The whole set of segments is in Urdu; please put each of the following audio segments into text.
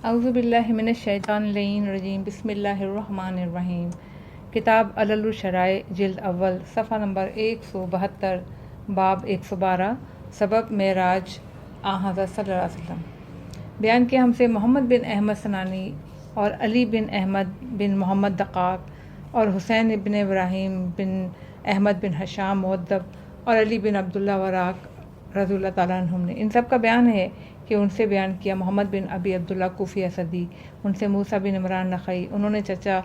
اعوذ باللہ من الشیطان اللعین الرجیم بسم اللہ الرحمن الرحیم۔ کتاب علل الشرائع جلد اول صفحہ نمبر 172 باب 112 سبب معراج حضرت صلی اللہ علیہ وسلم۔ بیان کیا ہم سے محمد بن احمد سنانی اور علی بن احمد بن محمد دقاق اور حسین بن ابراہیم بن احمد بن حشام مؤدب اور علی بن عبداللہ وراق رضی اللہ تعالیٰ عنہم نے ان سب کا بیان ہے کہ ان سے بیان کیا محمد بن ابی عبداللہ کوفی اسدی، ان سے موسیٰ بن عمران نخعی، انہوں نے چچا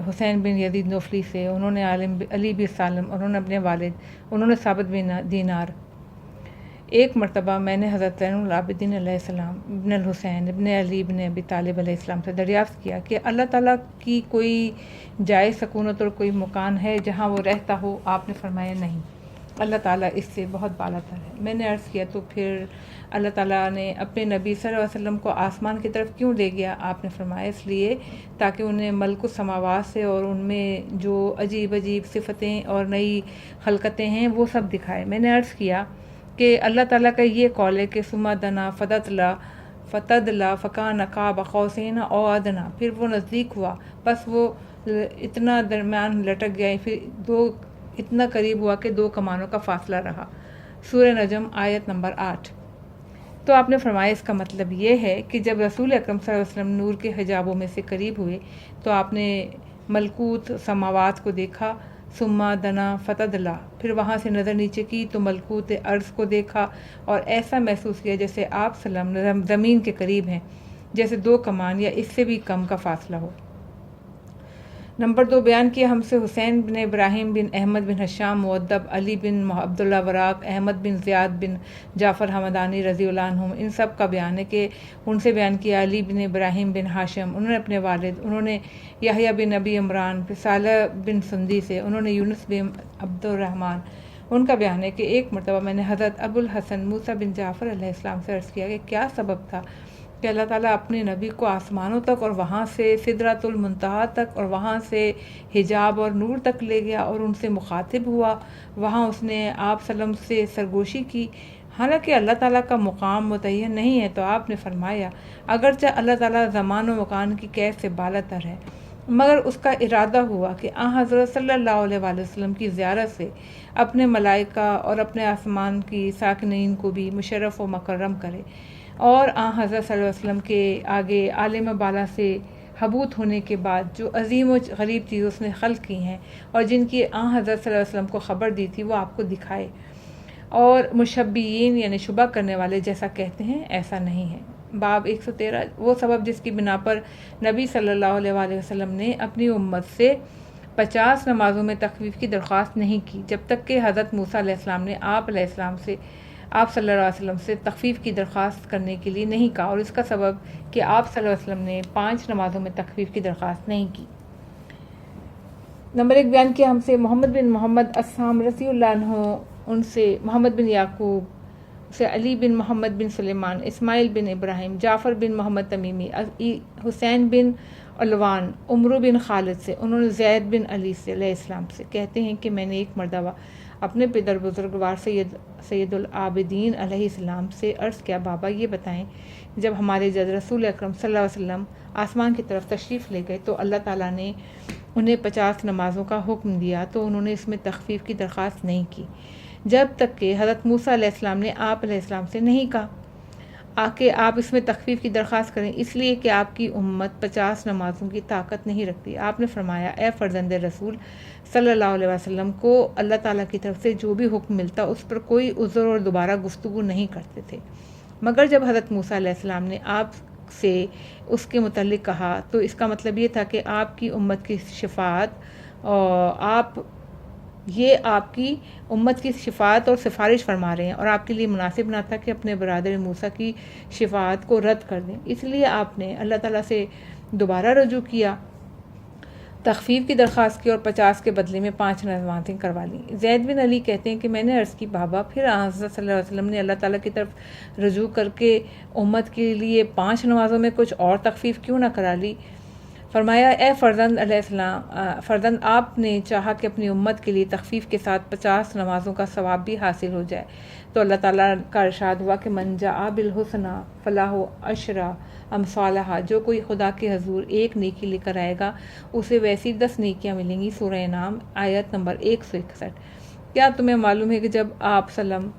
حسین بن یزید نوفلی سے، انہوں نے علی بن سالم، انہوں نے اپنے والد، انہوں نے ثابت بن دینار۔ ایک مرتبہ میں نے حضرت زین العابدین علیہ السلام ابن الحسین ابن علی ابن ابی طالب علیہ السلام سے دریافت کیا کہ اللہ تعالیٰ کی کوئی جائے سکونت اور کوئی مکان ہے جہاں وہ رہتا ہو؟ آپ نے فرمایا نہیں، اللہ تعالیٰ اس سے بہت بالا تر ہے۔ میں نے عرض کیا تو پھر اللہ تعالیٰ نے اپنے نبی صلی اللہ علیہ وسلم کو آسمان کی طرف کیوں لے گیا؟ آپ نے فرمایا اس لیے تاکہ انہیں ملک السماوات سے اور ان میں جو عجیب عجیب صفتیں اور نئی خلقتیں ہیں وہ سب دکھائے۔ میں نے عرض کیا کہ اللہ تعالیٰ کا یہ قول ہے کہ ثم دنا فتدلا فکان قاب قوسین او ادنی، پھر وہ نزدیک ہوا بس وہ اتنا درمیان لٹک گیا، پھر اتنا قریب ہوا کہ 2 کمانوں کا فاصلہ رہا۔ سورہ نجم آیت نمبر 8۔ تو آپ نے فرمایا اس کا مطلب یہ ہے کہ جب رسول اکرم صلی اللہ علیہ وسلم نور کے حجابوں میں سے قریب ہوئے تو آپ نے ملکوت سماوات کو دیکھا، ثم دنا فتدلا، پھر وہاں سے نظر نیچے کی تو ملکوت ارض کو دیکھا اور ایسا محسوس کیا جیسے آپ صلی اللہ علیہ وسلم زمین کے قریب ہیں، جیسے 2 کمان یا اس سے بھی کم کا فاصلہ ہو۔ نمبر 2، بیان کیا ہم سے حسین بن ابراہیم بن احمد بن حشام مؤدب، علی بن عبداللہ وراق، احمد بن زیاد بن جعفر حمدانی رضی اللہ عنہم، ان سب کا بیان ہے کہ ان سے بیان کیا علی بن ابراہیم بن ہاشم، انہوں نے اپنے والد، انہوں نے یحییٰ بن ابی عمران، پھر صالح بن سندی سے، انہوں نے یونس بن عبد الرحمن، ان کا بیان ہے کہ ایک مرتبہ میں نے حضرت ابو الحسن موسیٰ بن جعفر علیہ السلام سے عرض کیا کہ کیا سبب تھا کہ اللہ تعالیٰ اپنے نبی کو آسمانوں تک اور وہاں سے سدرۃ المنتہا تک اور وہاں سے حجاب اور نور تک لے گیا اور ان سے مخاطب ہوا، وہاں اس نے آپ صلی اللہ علیہ وسلم سے سرگوشی کی، حالانکہ اللہ تعالیٰ کا مقام متعین نہیں ہے؟ تو آپ نے فرمایا اگرچہ اللہ تعالیٰ زمان و مکان کی قید سے بالا تر ہے، مگر اس کا ارادہ ہوا کہ حضرت صلی اللہ علیہ وآلہ وسلم کی زیارت سے اپنے ملائکہ اور اپنے آسمان کی ساکنین کو بھی مشرف و مکرم کرے، اور حضرت صلی اللہ علیہ وسلم کے آگے عالم بالا سے حبوط ہونے کے بعد جو عظیم و غریب چیز اس نے خلق کی ہیں اور جن کی حضرت صلی اللہ علیہ وسلم کو خبر دی تھی وہ آپ کو دکھائے، اور مشبیین یعنی شبہ کرنے والے جیسا کہتے ہیں ایسا نہیں ہے۔ باب 113، وہ سبب جس کی بنا پر نبی صلی اللہ علیہ وآلہ وسلم نے اپنی امت سے 50 نمازوں میں تخفیف کی درخواست نہیں کی جب تک کہ حضرت موسیٰ علیہ السلام نے آپ صلی اللہ علیہ وسلم سے تخفیف کی درخواست کرنے کے لیے نہیں کہا، اور اس کا سبب کہ آپ صلی اللہ علیہ وسلم نے 5 نمازوں میں تخفیف کی درخواست نہیں کی۔ نمبر 1، بیان کیا ہم سے محمد بن محمد السام رضی اللہ عنہ، ان سے محمد بن یعقوب سے علی بن محمد بن سلیمان، اسماعیل بن ابراہیم، جعفر بن محمد تمیمی، حسین بن علوان، عمرو بن خالد سے، انہوں نے زید بن علی سے علیہ السلام سے کہتے ہیں کہ میں نے ایک مرتبہ اپنے پدر بزرگوار سید العابدین علیہ السلام سے عرض کیا بابا یہ بتائیں جب ہمارے جد رسول اکرم صلی اللہ علیہ وسلم آسمان کی طرف تشریف لے گئے تو اللہ تعالیٰ نے انہیں 50 نمازوں کا حکم دیا تو انہوں نے اس میں تخفیف کی درخواست نہیں کی جب تک کہ حضرت موسیٰ علیہ السلام نے آپ علیہ السلام سے نہیں کہا کہ آپ اس میں تخفیف کی درخواست کریں، اس لیے کہ آپ کی امت 50 نمازوں کی طاقت نہیں رکھتی۔ آپ نے فرمایا اے فرزند رسول صلی اللہ علیہ وسلم کو اللہ تعالیٰ کی طرف سے جو بھی حکم ملتا اس پر کوئی عذر اور دوبارہ گفتگو نہیں کرتے تھے، مگر جب حضرت موسیٰ علیہ السلام نے آپ سے اس کے متعلق کہا تو اس کا مطلب یہ تھا کہ آپ کی امت کی شفاعت اور سفارش فرما رہے ہیں، اور آپ کے لیے مناسب نہ تھا کہ اپنے برادر موسیٰ کی شفاعت کو رد کر دیں، اس لیے آپ نے اللہ تعالیٰ سے دوبارہ رجوع کیا، تخفیف کی درخواست کی اور 50 کے بدلے میں 5 نمازیں کروا لیں۔ زید بن علی کہتے ہیں کہ میں نے عرض کی بابا پھر حضرت صلی اللہ علیہ وسلم نے اللہ تعالیٰ کی طرف رجوع کر کے امت کے لیے 5 نمازوں میں کچھ اور تخفیف کیوں نہ کرا لی؟ فرمایا اے فرزند علیہ السلام، فرزند آپ نے چاہا کہ اپنی امت کے لیے تخفیف کے ساتھ 50 نمازوں کا ثواب بھی حاصل ہو جائے، تو اللہ تعالیٰ کا ارشاد ہوا کہ من جاء بالحسنى فلہ عشر امثالھا، جو کوئی خدا کے حضور ایک نیکی لے کر آئے گا اسے ویسی 10 نیکیاں ملیں گی۔ سورہ انعام آیت نمبر 161۔ کیا تمہیں معلوم ہے کہ جب آپ سلم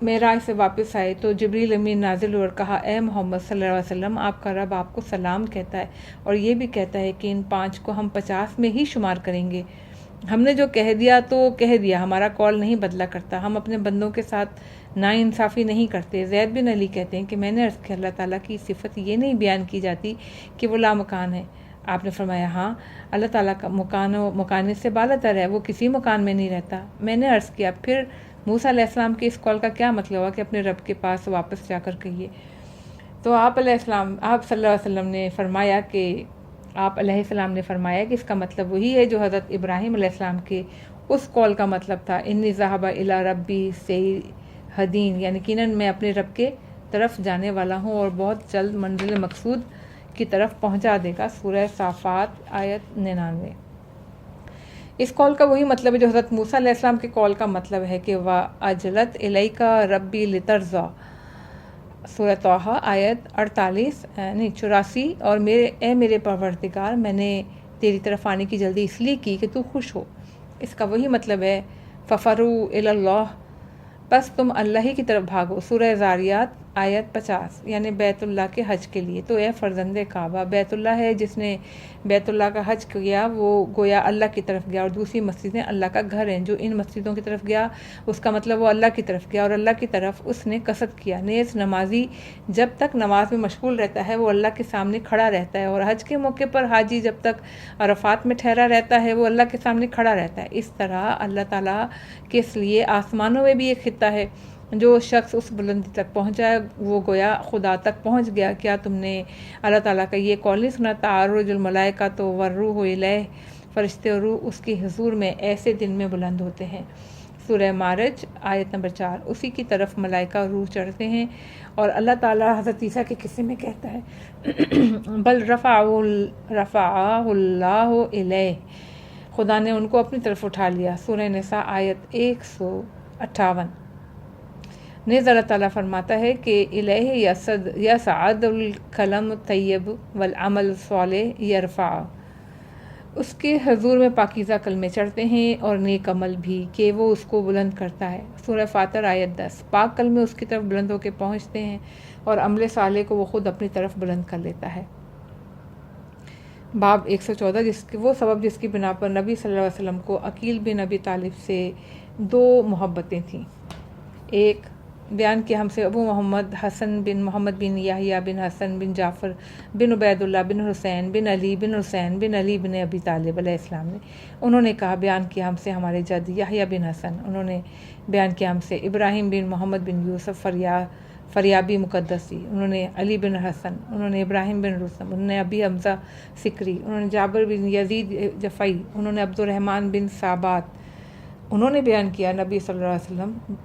معراج سے واپس آئے تو جبریل امین نازل اور کہا اے محمد صلی اللہ علیہ وسلم، آپ کا رب آپ کو سلام کہتا ہے اور یہ بھی کہتا ہے کہ ان 5 کو ہم 50 میں ہی شمار کریں گے۔ ہم نے جو کہہ دیا تو کہہ دیا، ہمارا قول نہیں بدلا کرتا، ہم اپنے بندوں کے ساتھ ناانصافی نہیں کرتے۔ زید بن علی کہتے ہیں کہ میں نے عرض کیا اللہ تعالیٰ کی صفت یہ نہیں بیان کی جاتی کہ وہ لامکان ہے؟ آپ نے فرمایا ہاں، اللہ تعالیٰ کا مکان سے بالا تر ہے، وہ کسی مکان میں نہیں رہتا۔ میں نے عرض کیا پھر موسیٰ علیہ السلام کے اس قول کا کیا مطلب ہوا کہ اپنے رب کے پاس واپس جا کر کہیے؟ تو آپ صلی اللہ علیہ وسلم نے فرمایا کہ اس کا مطلب وہی ہے جو حضرت ابراہیم علیہ السلام کے اس قول کا مطلب تھا، انی ذاہب الی ربی سیہدین، یعنی یقیناً میں اپنے رب کے طرف جانے والا ہوں اور بہت جلد منزل مقصود کی طرف پہنچا دے گا۔ سورہ صافات آیت 99۔ اس قول کا وہی مطلب ہے جو حضرت موسیٰ علیہ السلام کے قول کا مطلب ہے کہ وَأَجْلَتْ إِلَيْكَ رَبِّي لِتَرْضَىٰ، سورہ طٰہٰ آیت 84، اور اے میرے پروردگار، میں نے تیری طرف آنے کی جلدی اس لیے کی کہ تو خوش ہو۔ اس کا وہی مطلب ہے فَفَرُّوا إِلَى اللَّهِ، بس تم اللہ ہی کی طرف بھاگو۔ سورہ زاریات آیت 50، یعنی بیت اللہ کے حج کے لیے۔ تو اے فرزند کعبہ، بیت اللہ ہے جس نے بیت اللہ کا حج کیا وہ گویا اللہ کی طرف گیا، اور دوسری مسجدیں اللہ کا گھر ہیں۔ جو ان مسجدوں کی طرف گیا اس کا مطلب وہ اللہ کی طرف گیا اور اللہ کی طرف اس نے قصد کیا۔ نیز نمازی جب تک نماز میں مشغول رہتا ہے وہ اللہ کے سامنے کھڑا رہتا ہے، اور حج کے موقع پر حاجی جب تک عرفات میں ٹھہرا رہتا ہے وہ اللہ کے سامنے کھڑا رہتا ہے۔ اس طرح اللہ تعالیٰ کے لیے آسمانوں میں بھی ایک خطہ ہے۔ جو شخص اس بلندی تک پہنچا ہے وہ گویا خدا تک پہنچ گیا۔ کیا تم نے اللہ تعالیٰ کا یہ قول نہیں سنا، تعرج الملائکۃ والروح الیہ، فرشتے اور روح اس کے حضور میں ایسے دن میں بلند ہوتے ہیں۔ سورہ معرج آیت نمبر 4۔ اسی کی طرف ملائکہ اور روح چڑھتے ہیں، اور اللہ تعالیٰ حضرت عیسیٰ کے قصے میں کہتا ہے بل رفعہ اللہ الیہ، خدا نے ان کو اپنی طرف اٹھا لیا۔ سورہ نساء آیت 158۔ نیز اللہ تعالیٰ فرماتا ہے کہ الیہ یصعد الکلم الطیب والعمل الصالح یرفع، اس کے حضور میں پاکیزہ کلمے چڑھتے ہیں اور نیک عمل بھی کہ وہ اس کو بلند کرتا ہے۔ سورہ فاطر آیت 10۔ پاک کلمے اس کی طرف بلند ہو کے پہنچتے ہیں اور عمل صالح کو وہ خود اپنی طرف بلند کر لیتا ہے۔ باب 114، وہ سبب جس کی بنا پر نبی صلی اللہ علیہ وسلم کو عقیل بن ابی طالب سے 2 محبتیں تھیں۔ ایک بیان کیا ہم سے ابو محمد حسن بن محمد بن یحییٰ بن حسن بن جعفر بن عبید اللہ بن حسین بن علی بن حسین بن علی بن ابی طالب علیہ السلام نے، انہوں نے کہا بیان کیا ہم سے ہمارے جد یحییٰ بن حسن، انہوں نے بیان کیا ہم سے ابراہیم بن محمد بن یوسف فریابی مقدسی، انہوں نے علی بن حسن، انہوں نے ابراہیم بن رسم، انہوں نے ابی حمزہ سکری، انہوں نے جابر بن یزید جفعی، انہوں نے عبد الرحمن بن ثابت، انہوں نے بیان کیا نبی صلی اللہ علیہ وسلم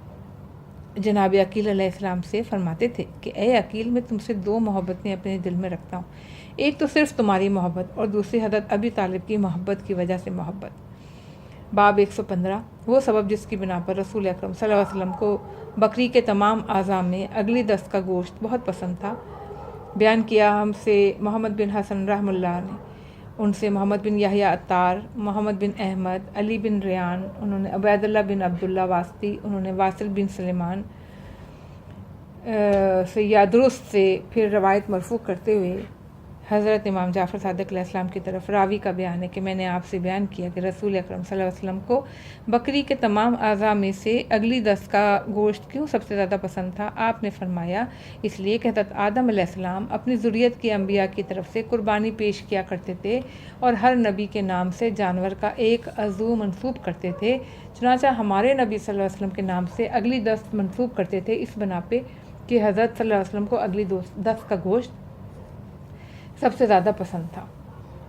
جناب عقیل علیہ السلام سے فرماتے تھے کہ اے عقیل، میں تم سے 2 محبتیں اپنے دل میں رکھتا ہوں، ایک تو صرف تمہاری محبت اور دوسری حضرت ابی طالب کی محبت کی وجہ سے محبت۔ باب 115، وہ سبب جس کی بنا پر رسول اکرم صلی اللہ علیہ وسلم کو بکری کے تمام اعضاء میں اگلی دست کا گوشت بہت پسند تھا۔ بیان کیا ہم سے محمد بن حسن رحمہ اللہ نے، ان سے محمد بن یحییٰ عطار، محمد بن احمد، علی بن ریان، انہوں نے عبید اللہ بن عبداللہ واسطی، انہوں نے واصل بن سلیمان سے یا درست سے پھر روایت مرفوع کرتے ہوئے حضرت امام جعفر صادق علیہ السلام کی طرف راوی کا بیان ہے کہ میں نے آپ سے بیان کیا کہ رسول اکرم صلی اللہ علیہ وسلم کو بکری کے تمام اعضاء میں سے اگلی دست کا گوشت کیوں سب سے زیادہ پسند تھا؟ آپ نے فرمایا اس لیے کہ حضرت آدم علیہ السلام اپنی ذریت کے انبیاء کی طرف سے قربانی پیش کیا کرتے تھے اور ہر نبی کے نام سے جانور کا ایک عضو منسوب کرتے تھے، چنانچہ ہمارے نبی صلی اللہ علیہ وسلم کے نام سے اگلی دست منسوب کرتے تھے اس بنا پہ کہ حضرت صلی اللہ علیہ وسلم کو اگلی دست کا گوشت سب سے زیادہ پسند تھا۔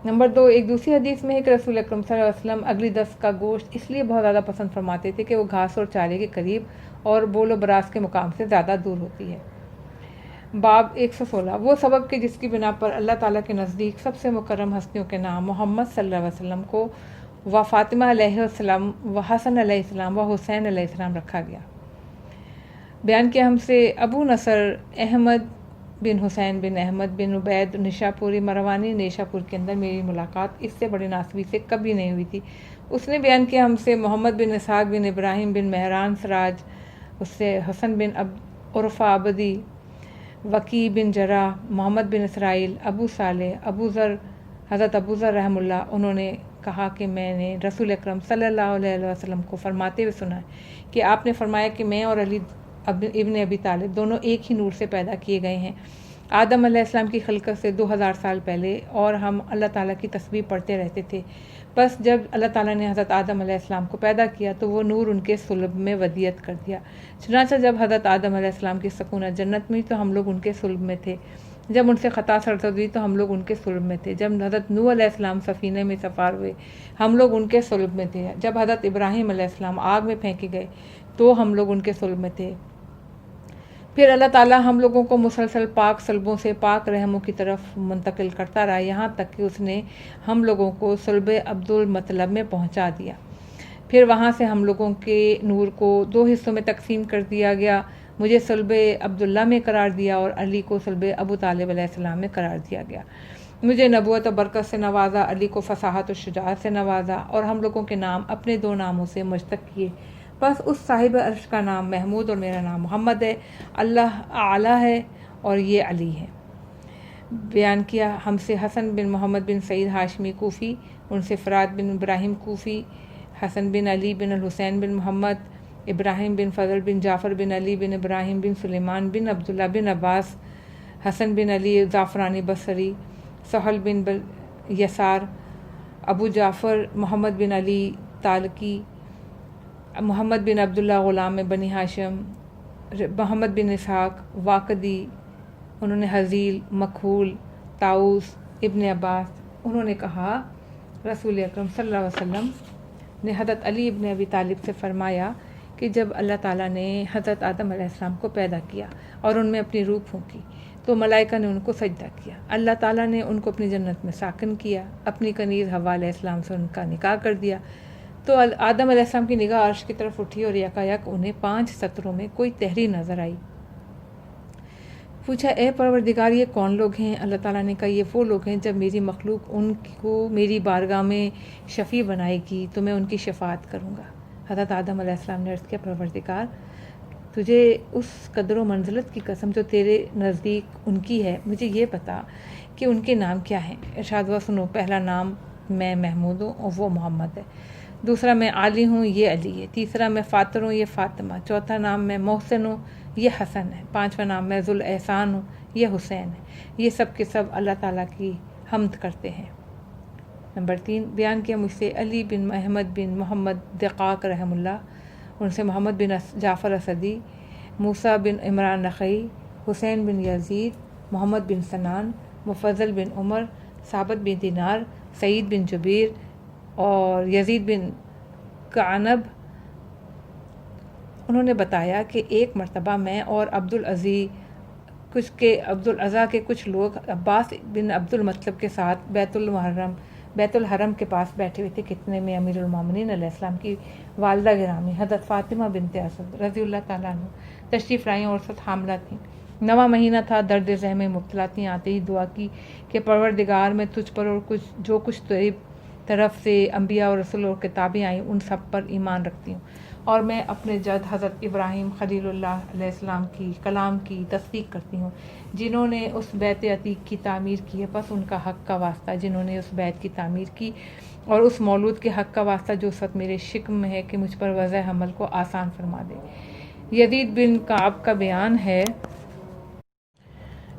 نمبر 2، ایک دوسری حدیث میں ہے کہ رسول اکرم صلی اللہ علیہ وسلم اگلی دست کا گوشت اس لیے بہت زیادہ پسند فرماتے تھے کہ وہ گھاس اور چارے کے قریب اور بول و براز کے مقام سے زیادہ دور ہوتی ہے۔ باب 116 وہ سبب کہ جس کی بنا پر اللہ تعالیٰ کے نزدیک سب سے مکرم ہستیوں کے نام محمد صلی اللہ علیہ وسلم کو و فاطمہ علیہ السلام و حسن علیہ السلام و حسین علیہ السلام رکھا گیا۔ بیان کیا ہم سے ابو نصر احمد بن حسین بن احمد بن عبید نشاپوری مروانی نیشاپور کے اندر میری ملاقات اس سے بڑی ناسبی سے کبھی نہیں ہوئی تھی۔ اس نے بیان کیا ہم سے محمد بن اسحاق بن ابراہیم بن مہران سراج، اس سے حسن بن عرفہ عبدی، وکی بن جراح، محمد بن اسرائیل، ابو صالح، ابو ذر، حضرت ابو ذر رحم اللہ، انہوں نے کہا کہ میں نے رسول اکرم صلی اللہ علیہ وسلم کو فرماتے ہوئے سنا ہے کہ آپ نے فرمایا کہ میں اور علی ابن ابی طالب دونوں ایک ہی نور سے پیدا کیے گئے ہیں آدم علیہ السلام کی خلقت سے 2000 سال پہلے، اور ہم اللہ تعالیٰ کی تسبیح پڑھتے رہتے تھے۔ بس جب اللہ تعالیٰ نے حضرت آدم علیہ السلام کو پیدا کیا تو وہ نور ان کے صلب میں ودیعت کر دیا۔ چنانچہ جب حضرت آدم علیہ السلام کی سکونت جنت میں تو ہم لوگ ان کے صلب میں تھے، جب ان سے خطا سرزد ہوئی تو ہم لوگ ان کے صلب میں تھے، جب حضرت نوح علیہ السلام سفینے میں سفار ہوئے ہم لوگ ان کے صلب میں تھے، جب حضرت ابراہیم علیہ السلام آگ میں پھینکے گئے تو ہم لوگ ان کے صلب میں تھے۔ پھر اللہ تعالیٰ ہم لوگوں کو مسلسل پاک صلبوں سے پاک رحموں کی طرف منتقل کرتا رہا، یہاں تک کہ اس نے ہم لوگوں کو صلب عبد المطلب میں پہنچا دیا۔ پھر وہاں سے ہم لوگوں کے نور کو 2 حصوں میں تقسیم کر دیا گیا، مجھے صلب عبداللہ میں قرار دیا اور علی کو صلب ابو طالب علیہ السلام میں قرار دیا گیا۔ مجھے نبوت و برکت سے نوازا، علی کو فصاحت و شجاعت سے نوازا، اور ہم لوگوں کے نام اپنے 2 ناموں سے مشتق کیے۔ بس اس صاحب عرش کا نام محمود اور میرا نام محمد ہے، اللہ اعلیٰ ہے اور یہ علی ہے۔ بیان کیا ہم سے حسن بن محمد بن سعید ہاشمی کوفی، ان سے فرات بن ابراہیم کوفی، حسن بن علی بن الحسین بن محمد، ابراہیم بن فضل بن جعفر بن علی بن ابراہیم بن سلیمان بن عبداللہ بن عباس، حسن بن علی زعفرانی بصری، سہل بن یسار، ابو جعفر محمد بن علی تالکی، محمد بن عبداللہ غلام بنی ہاشم، محمد بن اسحاق واقدی، انہوں نے حزیل، مکحول، طاؤس، ابن عباس، انہوں نے کہا رسول اکرم صلی اللہ علیہ وسلم نے حضرت علی ابن ابی طالب سے فرمایا کہ جب اللہ تعالیٰ نے حضرت آدم علیہ السلام کو پیدا کیا اور ان میں اپنی روح پھونکی تو ملائکہ نے ان کو سجدہ کیا، اللہ تعالیٰ نے ان کو اپنی جنت میں ساکن کیا، اپنی کنیز حوا علیہ السلام سے ان کا نکاح کر دیا، تو آدم علیہ السلام کی نگاہ عرش کی طرف اٹھی اور یکایک انہیں 5 سطروں میں کوئی تحریر نظر آئی۔ پوچھا اے پروردگار یہ کون لوگ ہیں؟ اللہ تعالیٰ نے کہا یہ وہ لوگ ہیں جب میری مخلوق ان کو میری بارگاہ میں شفیع بنائے گی تو میں ان کی شفاعت کروں گا۔ حضرت آدم علیہ السلام نے عرض کیا پروردگار تجھے اس قدر و منزلت کی قسم جو تیرے نزدیک ان کی ہے مجھے یہ بتا کہ ان کے نام کیا ہیں۔ ارشاد ہوا سنو، پہلا نام میں محمود ہوں اور وہ محمد ہے، دوسرا میں علی ہوں یہ علی ہے، تیسرا میں فاطر ہوں یہ فاطمہ، چوتھا نام میں محسن ہوں یہ حسن ہے، پانچواں نام میں ذو الاحسان ہوں یہ حسین ہے۔ یہ سب کے سب اللہ تعالیٰ کی حمد کرتے ہیں۔ نمبر 3 بیان کیا مجھ سے علی بن احمد بن محمد دقاق رحم اللہ، ان سے محمد بن جعفر اسدی، موسیٰ بن عمران نخعی، حسین بن یزید، محمد بن سنان، مفضل بن عمر، ثابت بن دینار، سعید بن جبیر اور یزید بن کعنب، انہوں نے بتایا کہ ایک مرتبہ میں اور عبد العزیٰ کے کچھ لوگ عباس بن عبد المطلب کے ساتھ بیت الحرم کے پاس بیٹھے ہوئے تھے، کتنے میں امیر المومنین علیہ السلام کی والدہ گرامی حضرت فاطمہ بنت اسد رضی اللہ تعالیٰ عنہ تشریف لائیں اور ساتھ حاملہ تھیں۔ 9واں مہینہ تھا، درد ذہ میں مبتلا تھیں۔ آتے ہی دعا کی کہ پروردگار میں تجھ پر اور جو کچھ تیری طرف سے انبیاء اور رسول اور کتابیں آئیں ان سب پر ایمان رکھتی ہوں، اور میں اپنے جد حضرت ابراہیم خلیل اللہ علیہ السلام کی کلام کی تصدیق کرتی ہوں جنہوں نے اس بیت عتیق کی تعمیر کی ہے، بس ان کا حق کا واسطہ جنہوں نے اس بیت کی تعمیر کی، اور اس مولود کے حق کا واسطہ جو سب میرے شکم میں ہے کہ مجھ پر وضع حمل کو آسان فرما دے۔ یزید بن کعب کا بیان ہے،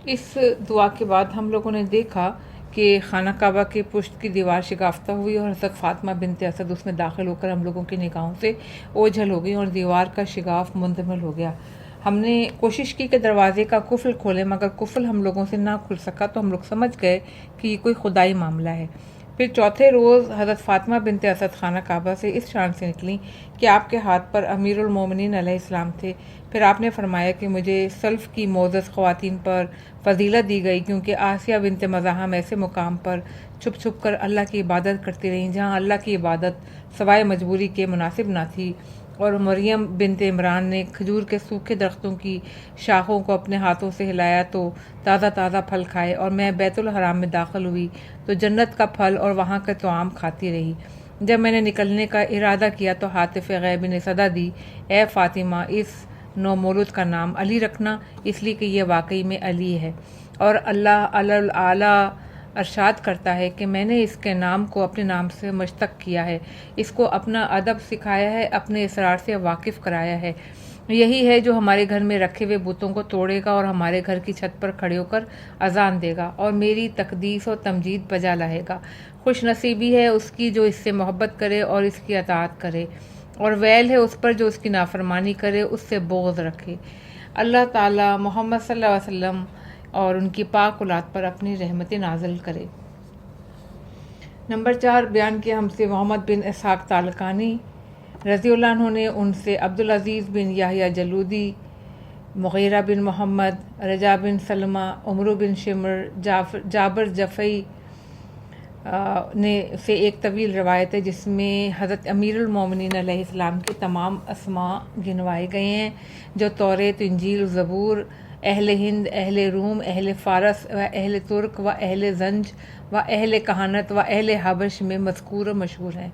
اس دعا کے بعد ہم لوگوں نے دیکھا کہ خانہ کعبہ کے پشت کی دیوار شگافتہ ہوئی اور حضرت فاطمہ بنت اسد اس میں داخل ہو کر ہم لوگوں کی نگاہوں سے اوجھل ہو گئی اور دیوار کا شگاف مندمل ہو گیا۔ ہم نے کوشش کی کہ دروازے کا قفل کھولیں، مگر قفل ہم لوگوں سے نہ کھل سکا، تو ہم لوگ سمجھ گئے کہ یہ کوئی خدائی معاملہ ہے۔ پھر چوتھے روز حضرت فاطمہ بنت اسد خانہ کعبہ سے اس شان سے نکلیں کہ آپ کے ہاتھ پر امیر المومنین علیہ السلام تھے۔ پھر آپ نے فرمایا کہ مجھے سلف کی معزز خواتین پر فضیلت دی گئی، کیونکہ آسیہ بنت مزاحم ایسے مقام پر چھپ چھپ کر اللہ کی عبادت کرتی رہیں جہاں اللہ کی عبادت سوائے مجبوری کے مناسب نہ تھی، اور مریم بنت عمران نے کھجور کے سوکھے درختوں کی شاخوں کو اپنے ہاتھوں سے ہلایا تو تازہ تازہ پھل کھائے، اور میں بیت الحرام میں داخل ہوئی تو جنت کا پھل اور وہاں کا طعام کھاتی رہی۔ جب میں نے نکلنے کا ارادہ کیا تو حاطف غیب نے صدا دی، اے فاطمہ، اس نومولود کا نام علی رکھنا، اس لیے کہ یہ واقعی میں علی ہے، اور اللہ اعلیٰ ارشاد کرتا ہے کہ میں نے اس کے نام کو اپنے نام سے مشتق کیا ہے، اس کو اپنا ادب سکھایا ہے، اپنے اسرار سے واقف کرایا ہے۔ یہی ہے جو ہمارے گھر میں رکھے ہوئے بتوں کو توڑے گا اور ہمارے گھر کی چھت پر کھڑے ہو کر اذان دے گا اور میری تقدیس و تمجید بجا لائے گا۔ خوش نصیبی ہے اس کی جو اس سے محبت کرے اور اس کی اطاعت کرے، اور ویل ہے اس پر جو اس کی نافرمانی کرے، اس سے بغض رکھے۔ اللہ تعالیٰ محمد صلی اللہ علیہ وسلم اور ان کی پاک اولاد پر اپنی رحمت نازل کرے۔ نمبر 4 بیان کیا ہم سے محمد بن اسحاق تالقانی رضی اللہ عنہ نے ان سے عبدالعزیز بن یحییٰ جلودی، مغیرہ بن محمد، رجا بن سلمہ، عمرو بن شمر، جابر جفئی نے سے ایک طویل روایت ہے جس میں حضرت امیر المومنین علیہ السلام کے تمام اسماء گنوائے گئے ہیں جو توریت، انجیل، زبور، اہل ہند، اہل روم، اہل فارس و اہل ترک و اہل زنج و اہل کہانت و اہل حبش میں مذکور و مشہور ہیں۔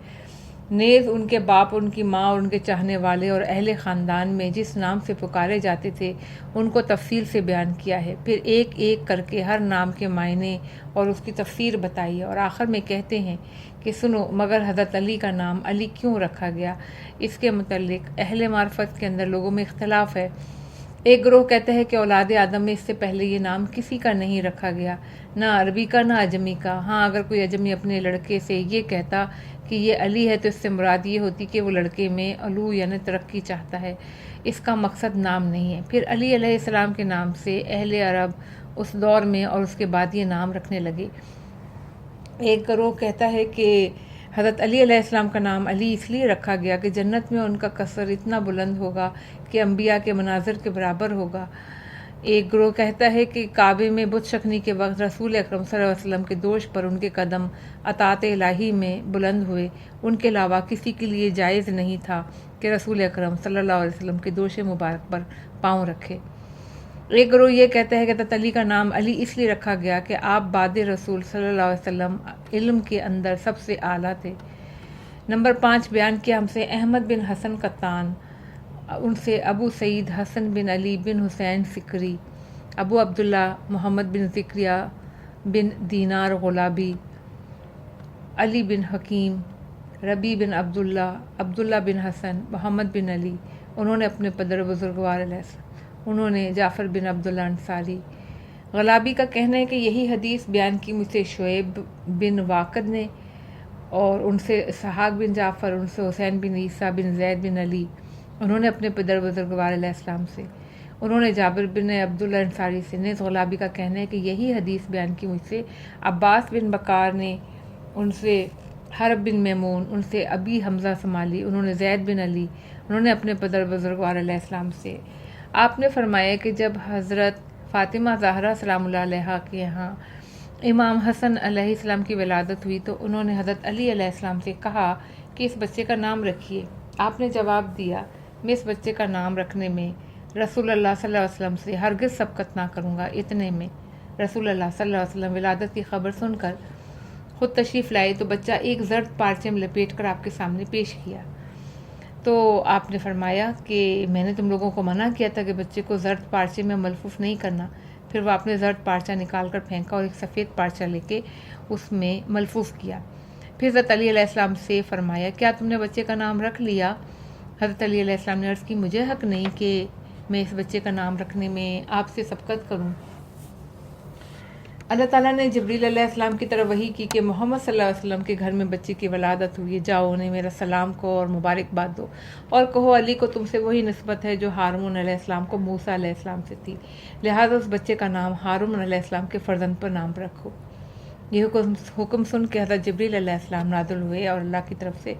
نیز ان کے باپ، ان کی ماں اور ان کے چاہنے والے اور اہل خاندان میں جس نام سے پکارے جاتے تھے ان کو تفصیل سے بیان کیا ہے، پھر ایک ایک کر کے ہر نام کے معنی اور اس کی تفسیر بتائی ہے، اور آخر میں کہتے ہیں کہ سنو، مگر حضرت علی کا نام علی کیوں رکھا گیا؟ اس کے متعلق اہل معرفت کے اندر لوگوں میں اختلاف ہے۔ ایک گروہ کہتا ہے کہ اولاد آدم میں اس سے پہلے یہ نام کسی کا نہیں رکھا گیا، نہ عربی کا نہ اجمی کا۔ ہاں، اگر کوئی اجمی اپنے لڑکے سے یہ کہتا کہ یہ علی ہے تو اس سے مراد یہ ہوتی کہ وہ لڑکے میں علو یعنی ترقی چاہتا ہے، اس کا مقصد نام نہیں ہے۔ پھر علی علیہ السلام کے نام سے اہل عرب اس دور میں اور اس کے بعد یہ نام رکھنے لگے۔ ایک گروہ کہتا ہے کہ حضرت علی علیہ السلام کا نام علی اس لیے رکھا گیا کہ جنت میں ان کا قصر اتنا بلند ہوگا کہ انبیاء کے مناظر کے برابر ہوگا۔ ایک گروہ کہتا ہے کہ کعبے میں بت شکنی کے وقت رسول اکرم صلی اللہ علیہ وسلم کے دوش پر ان کے قدم اطاعت الہی میں بلند ہوئے، ان کے علاوہ کسی کے لیے جائز نہیں تھا کہ رسول اکرم صلی اللہ علیہ وسلم کے دوش مبارک پر پاؤں رکھے۔ ایک گروہ یہ کہتا ہے کہ حضرت علی کا نام علی اس لیے رکھا گیا کہ آپ بعد رسول صلی اللہ علیہ وسلم علم کے اندر سب سے اعلیٰ تھے۔ نمبر 5 بیان کیا ہم سے احمد بن حسن قطان، ان سے ابو سعید حسن بن علی بن حسین سکری، ابو عبداللہ محمد بن ذکریہ بن دینار غلابی، علی بن حکیم، ربی بن عبداللہ بن حسن، محمد بن علی، انہوں نے اپنے پدر بزرگوار علیہ السلام، انہوں نے جعفر بن عبداللہ انصاری۔ غلابی کا کہنا ہے کہ یہی حدیث بیان کی مجھ سے شعیب بن واقد نے، اور ان سے اسحاق بن جعفر، ان سے حسین بن عیسیٰ بن زید بن علی، انہوں نے اپنے پدر بزرگوار علیہ السلام سے، انہوں نے جابر بن عبداللہ انصاری سے۔ نیز غلابی کا کہنا ہے کہ یہی حدیث بیان کی مجھ سے عباس بن بکار نے، ان سے حرب بن میمون، ان سے ابی حمزہ سمالی، انہوں نے زید بن علی، انہوں نے اپنے پدر بزرگوار علیہ السلام سے۔ آپ نے فرمایا کہ جب حضرت فاطمہ زہرا سلام اللہ علیہا کے یہاں امام حسن علیہ السلام کی ولادت ہوئی تو انہوں نے حضرت علی علیہ السلام سے کہا کہ اس بچے کا نام رکھیے۔ آپ نے جواب دیا، میں اس بچے کا نام رکھنے میں رسول اللہ صلی اللہ علیہ وسلم سے ہرگز سبقت نہ کروں گا۔ اتنے میں رسول اللہ صلی اللہ علیہ وسلم ولادت کی خبر سن کر خود تشریف لائے تو بچہ ایک زرد پارچے میں لپیٹ کر آپ کے سامنے پیش کیا، تو آپ نے فرمایا کہ میں نے تم لوگوں کو منع کیا تھا کہ بچے کو زرد پارچے میں ملفوف نہیں کرنا۔ پھر وہ آپ نے زرد پارچہ نکال کر پھینکا اور ایک سفید پارچہ لے کے اس میں ملفوف کیا۔ پھر حضرت علی علیہ السلام سے فرمایا، کیا تم نے بچے کا نام رکھ لیا؟ حضرت علی علیہ السلام نے عرض کی، مجھے حق نہیں کہ میں اس بچے کا نام رکھنے میں آپ سے سبقت کروں۔ اللہ تعالیٰ نے جبریل علیہ السلام کی طرف وحی کی کہ محمد صلی اللہ علیہ وسلم کے گھر میں بچے کی ولادت ہوئی ہے، جاؤ انہیں میرا سلام کو اور مبارکباد دو، اور کہو علی کو تم سے وہی نسبت ہے جو ہارون علیہ السلام کو موسیٰ علیہ السلام سے تھی، لہٰذا اس بچے کا نام ہارون علیہ السلام کے فرزند پر نام رکھو۔ یہ حکم سن کے حضرت جبریل علیہ السلام نازل ہوئے اور اللہ کی طرف سے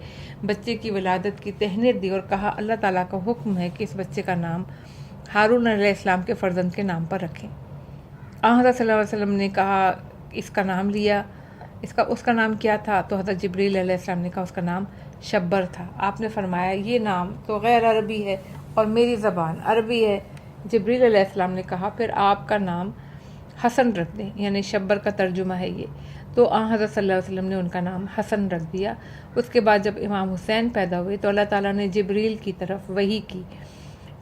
بچے کی ولادت کی تہنیت دی اور کہا اللہ تعالیٰ کا حکم ہے کہ اس بچے کا نام ہارون علیہ السلام کے فرزند کے نام پر رکھیں۔ حضرت صلی اللہ علیہ وسلم نے کہا اس کا نام لیا، اس کا نام کیا تھا؟ تو حضرت جبریل علیہ السلام نے کہا اس کا نام شبر تھا۔ آپ نے فرمایا یہ نام تو غیر عربی ہے اور میری زبان عربی ہے۔ جبریل علیہ السلام نے کہا پھر آپ کا نام حسن رکھ دیں، یعنی شبر کا ترجمہ ہے یہ۔ تو حضرت صلی اللہ علیہ وسلم نے ان کا نام حسن رکھ دیا۔ اس کے بعد جب امام حسین پیدا ہوئے تو اللہ تعالیٰ نے جبریل کی طرف وحی کی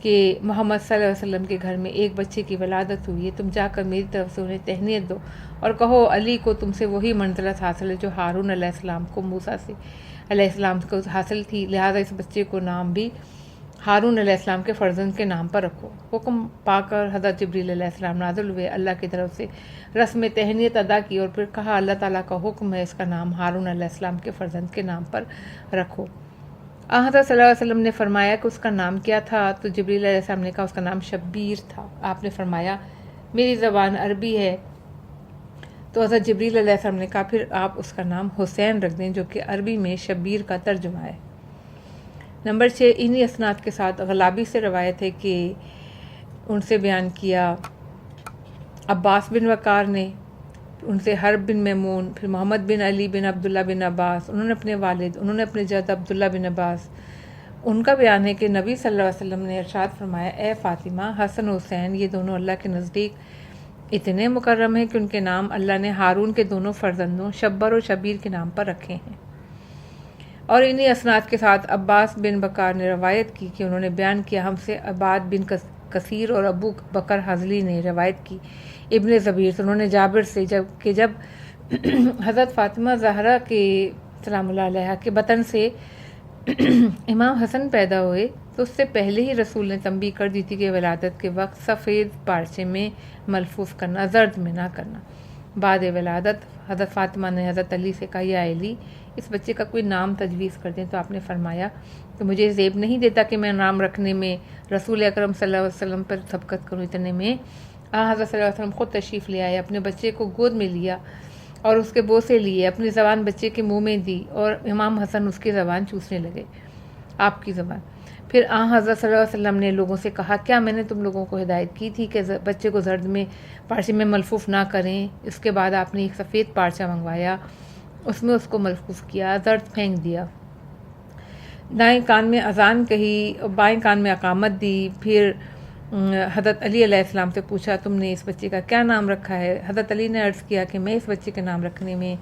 کہ محمد صلی اللہ علیہ وسلم کے گھر میں ایک بچے کی ولادت ہوئی ہے، تم جا کر میری طرف سے انہیں تہنیت دو اور کہو علی کو تم سے وہی منزلت حاصل ہے جو ہارون علیہ السلام کو موسیٰ سے علیہ السلام کو حاصل تھی، لہٰذا اس بچے کو نام بھی ہارون علیہ السلام کے فرزند کے نام پر رکھو۔ حکم پا کر حضرت جبریل علیہ السلام نازل ہوئے، اللہ کی طرف سے رسم تہنیت ادا کی اور پھر کہا اللہ تعالیٰ کا حکم ہے اس کا نام ہارون علیہ السلام کے فرزند کے نام پر رکھو۔ حضرت صلی اللہ علیہ وسلم نے فرمایا کہ اس کا نام کیا تھا؟ تو جبریل علیہ السلام نے کہا اس کا نام شبیر تھا۔ آپ نے فرمایا میری زبان عربی ہے۔ تو حضرت جبریل علیہ السلام نے کہا پھر آپ اس کا نام حسین رکھ دیں، جو کہ عربی میں شبیر کا ترجمہ ہے۔ نمبر 6، انہی اسناد کے ساتھ غلابی سے روایت ہے کہ ان سے بیان کیا عباس بن وقار نے، ان سے حرب بن میمون، پھر محمد بن علی بن عبداللہ بن عباس، انہوں نے اپنے والد، انہوں نے اپنے جد عبداللہ بن عباس، ان کا بیان ہے کہ نبی صلی اللہ علیہ وسلم نے ارشاد فرمایا اے فاطمہ، حسن و حسین یہ دونوں اللہ کے نزدیک اتنے مکرم ہیں کہ ان کے نام اللہ نے ہارون کے دونوں فرزندوں شبر و شبیر کے نام پر رکھے ہیں۔ اور انہی اسناد کے ساتھ عباس بن بکار نے روایت کی کہ انہوں نے بیان کیا ہم سے عباد بن کثیر اور ابو بکر حضلی نے روایت کی ابن زبیر سے، انہوں نے جابر سے جب حضرت فاطمہ زہرا کے سلام اللہ علیہ کے بطن سے امام حسن پیدا ہوئے تو اس سے پہلے ہی رسول نے تنبیہ کر دی تھی کہ ولادت کے وقت سفید پارچے میں ملفوف کرنا، زرد میں نہ کرنا۔ بعد ولادت حضرت فاطمہ نے حضرت علی سے کہا یا علی اس بچے کا کوئی نام تجویز کر دیں، تو آپ نے فرمایا کہ مجھے زیب نہیں دیتا کہ میں نام رکھنے میں رسول اکرم صلی اللہ علیہ وسلم پر سبقت کروں۔ اتنے میں حضرت صلی اللہ علیہ وسلم خود تشریف لے آئے، اپنے بچے کو گود میں لیا اور اس کے بوسے لیے، اپنی زبان بچے کے منہ میں دی اور امام حسن اس کی زبان چوسنے لگے، آپ کی زبان۔ پھر حضرت صلی اللہ علیہ وسلم نے لوگوں سے کہا کیا میں نے تم لوگوں کو ہدایت کی تھی کہ بچے کو زرد میں پارچے میں ملفوف نہ کریں؟ اس کے بعد آپ نے ایک سفید پارچہ منگوایا، اس میں اس کو ملفوف کیا، زرد پھینک دیا، دائیں کان میں اذان کہی، بائیں کان میں اقامت دی۔ پھر حضرت علی علیہ السلام سے پوچھا تم نے اس بچے کا کیا نام رکھا ہے؟ حضرت علی نے عرض کیا کہ میں اس بچے کے نام رکھنے میں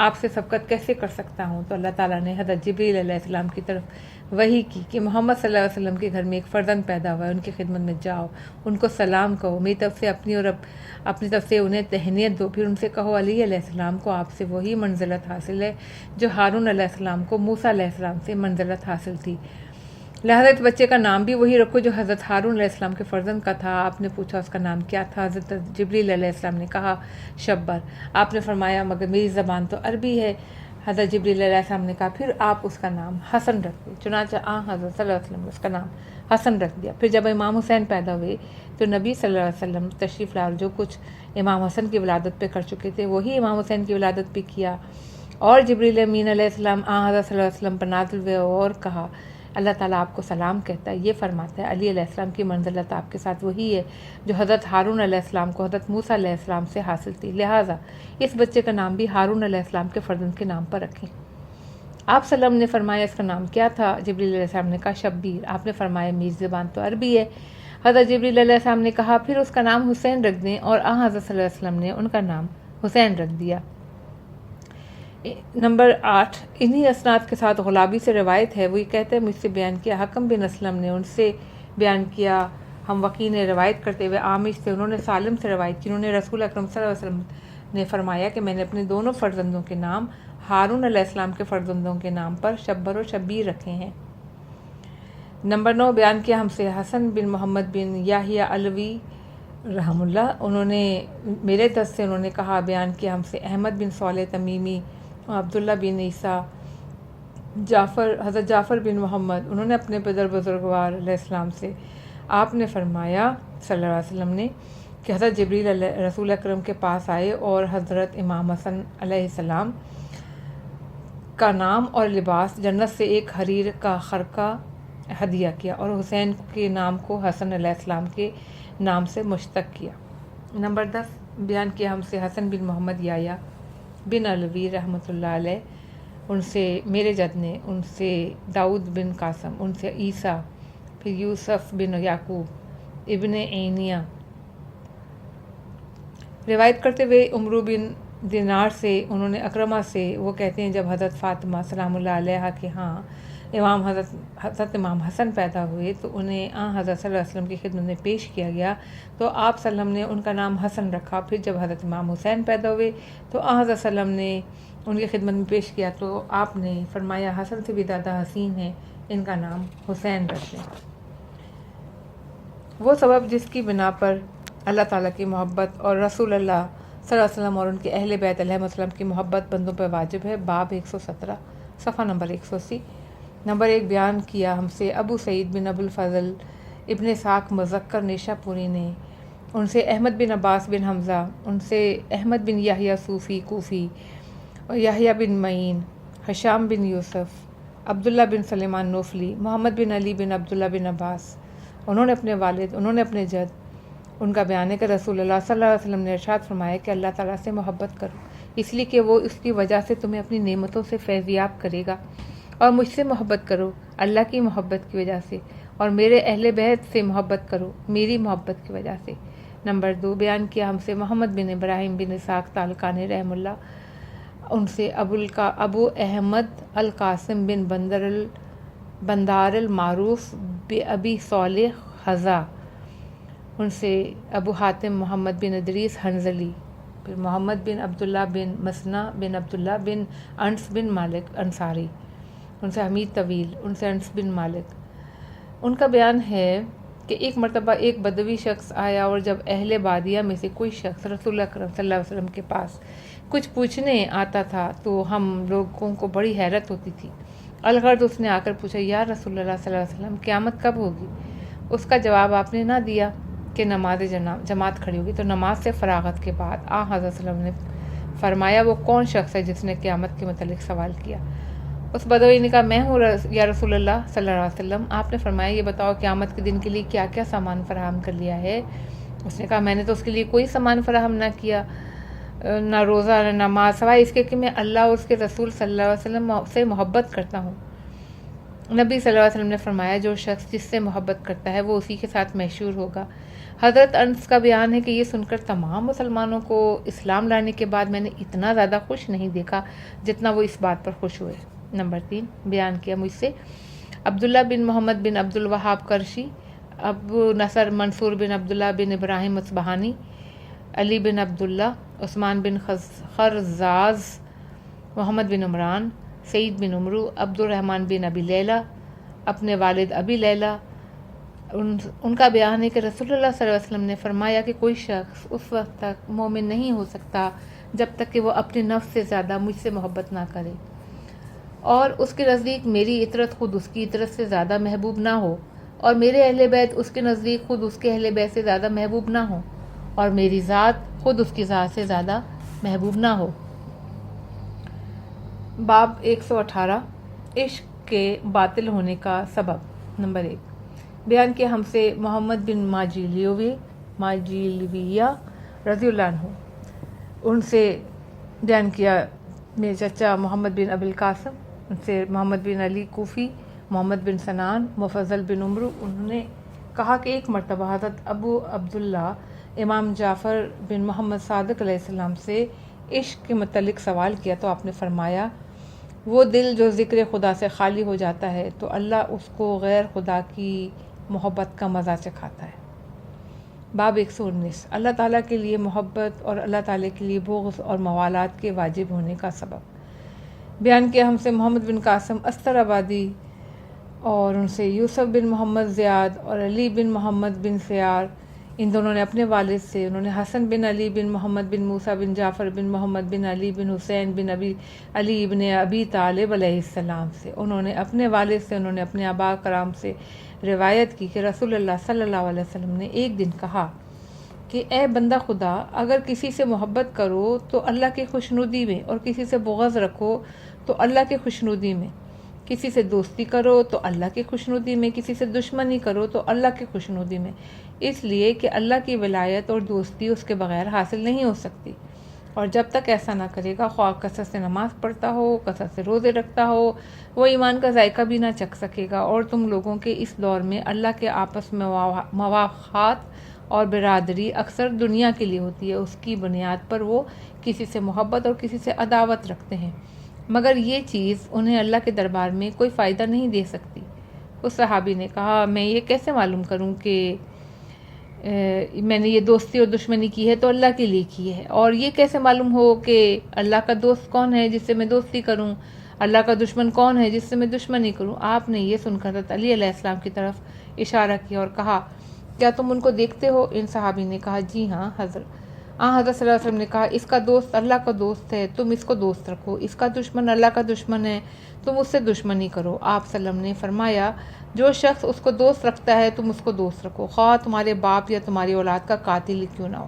آپ سے سبقت کیسے کر سکتا ہوں؟ تو اللہ تعالیٰ نے حضرت جبریل علیہ السلام کی طرف وحی کی کہ محمد صلی اللہ علیہ وسلم کے گھر میں ایک فرزند پیدا ہوا ہے، ان کی خدمت میں جاؤ، ان کو سلام کہو، میری طرف سے اپنی طرف سے انہیں تہنیت دو، پھر ان سے کہو علی علیہ السلام کو آپ سے وہی منزلت حاصل ہے جو ہارون علیہ السلام کو موسیٰ علیہ السلام سے منزلت حاصل تھی، لہذا اس بچے کا نام بھی وہی رکھو جو حضرت ہارون علیہ السلام کے فرزند کا تھا۔ آپ نے پوچھا اس کا نام کیا تھا؟ حضرت جبریل علیہ السلام نے کہا شبر۔ آپ نے فرمایا مگر میری زبان تو عربی ہے۔ حضرت جبریل علیہ السلام نے کہا پھر آپ اس کا نام حسن رکھ دیں، چنانچہ حضرت صلی اللہ علیہ وسلم نے اس کا نام حسن رکھ دیا۔ پھر جب امام حسین پیدا ہوئے تو نبی صلی اللہ علیہ وسلم تشریف لائے، جو کچھ امام حسن کی ولادت پہ کر چکے تھے وہی امام حسین کی ولادت پہ کیا، اور جبریل امین علیہ السلام حضرت صلی اللہ علیہ وسلم پر نازل ہوئے اور کہا اللہ تعالیٰ آپ کو سلام کہتا ہے، یہ فرماتا ہے علی علیہ السلام کی منزلت آپ کے ساتھ وہی ہے جو حضرت ہارون علیہ السلام کو حضرت موسیٰ علیہ السلام سے حاصل تھی، لہٰذا اس بچے کا نام بھی ہارون علیہ السلام کے فرزند کے نام پر رکھیں۔ آپ صلی اللہ علیہ وسلم نے فرمایا اس کا نام کیا تھا؟ جبریل علیہ السلام نے کہا شبیر۔ آپ نے فرمایا میری زبان تو عربی ہے۔ حضرت جبریل علیہ السلام نے کہا پھر اس کا نام حسین رکھ دیں، اور حضرت صلی اللہ علیہ وسلم نے ان کا نام حسین رکھ دیا۔ نمبر 8، انہی اسناد کے ساتھ غلابی سے روایت ہے، وہی کہتے ہیں مجھ سے بیان کیا حکم بن اسلم نے، ان سے بیان کیا ہم وقی نے روایت کرتے ہوئے عامش سے، انہوں نے سالم سے روایت کی، انہوں نے رسول اکرم صلی اللہ علیہ وسلم نے فرمایا کہ میں نے اپنے دونوں فرزندوں کے نام ہارون علیہ السلام کے فرزندوں کے نام پر شبر و شبیر رکھے ہیں۔ نمبر 9، بیان کیا ہم سے حسن بن محمد بن یحییٰ علوی رحم اللہ، انہوں نے میرے دست سے انہوں نے کہا بیان کیا ہم سے احمد بن صالح تمیمی، عبداللہ بن عیسیٰ، حضرت جعفر بن محمد، انہوں نے اپنے پدر بزرگوار علیہ السلام سے، آپ نے فرمایا صلی اللہ علیہ وسلم نے کہ حضرت جبریل رسول اکرم کے پاس آئے اور حضرت امام حسن علیہ السلام کا نام اور لباس جنت سے ایک حریر کا خرقہ ہدیہ کیا اور حسین کے نام کو حسن علیہ السلام کے نام سے مشتق کیا۔ نمبر 10 بیان کیا ہم سے حسن بن محمد یحییٰ بن علوی رحمۃ اللہ علیہ، ان سے میرے جد نے، ان سے داؤد بن قاسم، ان سے عیسیٰ، پھر یوسف بن یعقوب ابن عینیہ روایت کرتے ہوئے عمرو بن دینار سے، انہوں نے اکرمہ سے، وہ کہتے ہیں جب حضرت فاطمہ سلام اللہ علیہا کے ہاں حضرت امام حسن پیدا ہوئے تو انہیں حضرت صلی اللہ علیہ وسلم کی خدمت میں پیش کیا گیا تو آپ صلی اللہ علیہ وسلم نے ان کا نام حسن رکھا۔ پھر جب حضرت امام حسین پیدا ہوئے تو حضرت صلی اللہ علیہ وسلم نے ان کی خدمت میں پیش کیا تو آپ نے فرمایا حسن سے بھی زیادہ حسین ہے، ان کا نام حسین رکھ دیں۔ وہ سبب جس کی بنا پر اللہ تعالیٰ کی محبت اور رسول اللہ صلی اللہ علیہ وسلم اور ان کے اہل بیت علیہ السلام کی محبت بندوں پر واجب ہے۔ باب 117 صفحہ نمبر 180۔ نمبر 1 بیان کیا ہم سے ابو سعید بن ابو الفضل ابن اسحاق مذکر نیشہ پوری نے، ان سے احمد بن عباس بن حمزہ، ان سے احمد بن یحییٰ صوفی کوفی اور یحییٰ بن معین، ہشام بن یوسف، عبداللہ بن سلیمان نوفلی، محمد بن علی بن عبداللہ بن عباس، انہوں نے اپنے والد، انہوں نے اپنے جد، ان کا بیان ہے کہ رسول اللہ صلی اللہ علیہ وسلم نے ارشاد فرمایا کہ اللہ تعالیٰ سے محبت کرو اس لیے کہ وہ اس کی وجہ سے تمہیں اپنی نعمتوں سے فیضیاب کرے گا، اور مجھ سے محبت کرو اللہ کی محبت کی وجہ سے، اور میرے اہل بیت سے محبت کرو میری محبت کی وجہ سے۔ نمبر 2 بیان کیا ہم سے محمد بن ابراہیم بن اسحاق تالقانی رحم اللہ، ان سے ابو احمد القاسم بن بندار المعروف ابی صالح حضا، ان سے ابو حاتم محمد بن ادریس حنظلی، پھر محمد بن عبداللہ بن مسنہ بن عبداللہ بن انس بن مالک انصاری، ان سے حمید طویل، ان سے انس بن مالک۔ ان کا بیان ہے کہ ایک مرتبہ ایک بدوی شخص آیا اور جب اہل بادیہ میں سے کوئی شخص رسول اکرم صلی اللہ علیہ وسلم کے پاس کچھ پوچھنے آتا تھا تو ہم لوگوں کو بڑی حیرت ہوتی تھی۔ الغرض اس نے آ کر پوچھا یا رسول اللہ صلی اللہ علیہ وسلم قیامت کب ہوگی؟ اس کا جواب آپ نے نہ دیا کہ نماز جماعت کھڑی ہوگی۔ تو نماز سے فراغت کے بعد حضرت صلی اللہ علیہ وسلم نے فرمایا وہ کون شخص ہے جس نے قیامت کے متعلق سوال کیا؟ اس بدوی نے کہا میں ہوں یا رسول اللہ صلی اللہ علیہ وسلم۔ آپ نے فرمایا یہ بتاؤ قیامت کے دن کے لیے کیا کیا سامان فراہم کر لیا ہے؟ اس نے کہا میں نے تو اس کے لیے کوئی سامان فراہم نہ کیا، نہ روزہ نہ نماز، سوائے اس کے کہ میں اللہ اور اس کے رسول صلی اللہ علیہ وسلم سے محبت کرتا ہوں۔ نبی صلی اللہ علیہ وسلم نے فرمایا جو شخص جس سے محبت کرتا ہے وہ اسی کے ساتھ محشور ہوگا۔ حضرت انس کا بیان ہے کہ یہ سن کر تمام مسلمانوں کو اسلام لانے کے بعد میں نے اتنا زیادہ خوش نہیں دیکھا جتنا وہ اس بات پر خوش ہوئے۔ نمبر 3 بیان کیا مجھ سے عبداللہ بن محمد بن عبد الوہاب کرشی، ابو نصر منصور بن عبداللہ بن ابراہیم اصبہانی، علی بن عبداللہ، عثمان بن خرزاز، محمد بن عمران، سعید بن عمرو، عبد الرحمن بن ابی لیلہ، اپنے والد ابی لیلہ۔ ان کا بیان ہے کہ رسول اللہ صلی اللہ علیہ وسلم نے فرمایا کہ کوئی شخص اس وقت تک مومن نہیں ہو سکتا جب تک کہ وہ اپنے نفس سے زیادہ مجھ سے محبت نہ کرے، اور اس کے نزدیک میری اطرت خود اس کی اطرت سے زیادہ محبوب نہ ہو، اور میرے اہل بیت اس کے نزدیک خود اس کے اہل بیت سے زیادہ محبوب نہ ہو، اور میری ذات خود اس کی ذات سے زیادہ محبوب نہ ہو۔ باب 118 عشق کے باطل ہونے کا سبب۔ نمبر 1 بیان کیا ہم سے محمد بن ماجیلویہ رضی اللہ عنہ، ان سے بیان کیا میرے چچا محمد بن ابی القاسم، ان سے محمد بن علی کوفی، محمد بن سنان، مفضل بن عمرو، انہوں نے کہا کہ ایک مرتبہ حضرت ابو عبداللہ امام جعفر بن محمد صادق علیہ السلام سے عشق کے متعلق سوال کیا تو آپ نے فرمایا وہ دل جو ذکر خدا سے خالی ہو جاتا ہے تو اللہ اس کو غیر خدا کی محبت کا مزہ چکھاتا ہے۔ باب 119 اللہ تعالیٰ کے لیے محبت اور اللہ تعالیٰ کے لیے بغض اور موالات کے واجب ہونے کا سبب۔ بیان کیا ہم سے محمد بن قاسم استر آبادی، اور ان سے یوسف بن محمد زیاد اور علی بن محمد بن سیار، ان دونوں نے اپنے والد سے، انہوں نے حسن بن علی بن محمد بن موسیٰ بن جعفر بن محمد بن علی بن حسین بن علی ابن ابی طالب علیہ السلام سے، انہوں نے اپنے والد سے، انہوں نے اپنے آبا کرام سے روایت کی کہ رسول اللہ صلی اللہ علیہ وسلم نے ایک دن کہا کہ اے بندہ خدا، اگر کسی سے محبت کرو تو اللہ کی خوشنودی میں، اور کسی سے بغض رکھو تو اللہ کی خوشنودی میں، کسی سے دوستی کرو تو اللہ کی خوشنودی میں، کسی سے دشمنی کرو تو اللہ کی خوشنودی میں، اس لیے کہ اللہ کی ولایت اور دوستی اس کے بغیر حاصل نہیں ہو سکتی، اور جب تک ایسا نہ کرے گا، خواہ کثرت سے نماز پڑھتا ہو، کثرت سے روزے رکھتا ہو، وہ ایمان کا ذائقہ بھی نہ چکھ سکے گا۔ اور تم لوگوں کے اس دور میں اللہ کے آپس میں مواخات اور برادری اکثر دنیا کے لیے ہوتی ہے، اس کی بنیاد پر وہ کسی سے محبت اور کسی سے عداوت رکھتے ہیں، مگر یہ چیز انہیں اللہ کے دربار میں کوئی فائدہ نہیں دے سکتی۔ اس صحابی نے کہا، میں یہ کیسے معلوم کروں کہ میں نے یہ دوستی اور دشمنی کی ہے تو اللہ کے لیے کی ہے، اور یہ کیسے معلوم ہو کہ اللہ کا دوست کون ہے جس سے میں دوستی کروں، اللہ کا دشمن کون ہے جس سے میں دشمنی کروں؟ آپ نے یہ سن کر حضرت علی علیہ السلام کی طرف اشارہ کیا اور کہا، کیا تم ان کو دیکھتے ہو؟ ان صحابی نے کہا، جی ہاں حضرت۔ حضرت صلی اللہ علیہ وسلم نے کہا، اس کا دوست اللہ کا دوست ہے، تم اس کو دوست رکھو، اس کا دشمن اللہ کا دشمن ہے، تم اس سے دشمنی کرو۔ آپ صلی اللہ علیہ وسلم نے فرمایا، جو شخص اس کو دوست رکھتا ہے تم اس کو دوست رکھو، خواہ تمہارے باپ یا تمہاری اولاد کا قاتل ہی کیوں نہ ہو،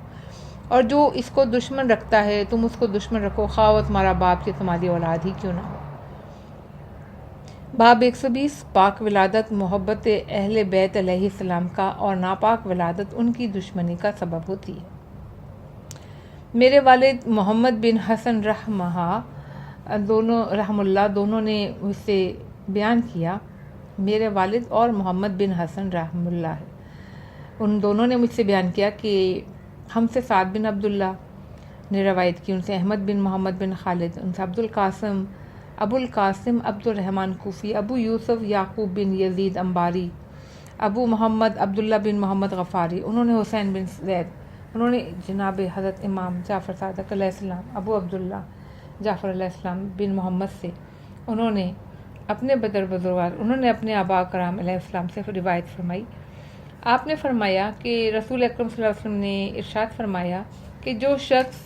اور جو اس کو دشمن رکھتا ہے تم اس کو دشمن رکھو، خواہ وہ تمہارا باپ یا تمہاری اولاد ہی کیوں نہ ہو۔ باب 120 پاک ولادت محبت اہل بیت علیہ السلام کا اور ناپاک ولادت ان کی دشمنی کا سبب ہوتی ہے۔ میرے والد محمد بن حسن رحم اللہ دونوں نے مجھ سے بیان کیا، میرے والد اور محمد بن حسن رحم اللہ ان دونوں نے مجھ سے بیان کیا کہ ہم سے سعد بن عبداللہ نے روایت کی، ان سے احمد بن محمد بن خالد، ان سے ابو القاسم عبد الرحمن کوفی، ابو یوسف یعقوب بن یزید انباری، ابو محمد عبداللہ بن محمد غفاری، انہوں نے حسین بن زید، انہوں نے جناب حضرت امام جعفر صادق علیہ السلام ابو عبداللہ جعفر علیہ السلام بن محمد سے، انہوں نے اپنے بزرگوار، انہوں نے اپنے آبا کرام علیہ السلام سے روایت فرمائی۔ آپ نے فرمایا کہ رسول اکرم صلی اللہ علیہ وسلم نے ارشاد فرمایا کہ جو شخص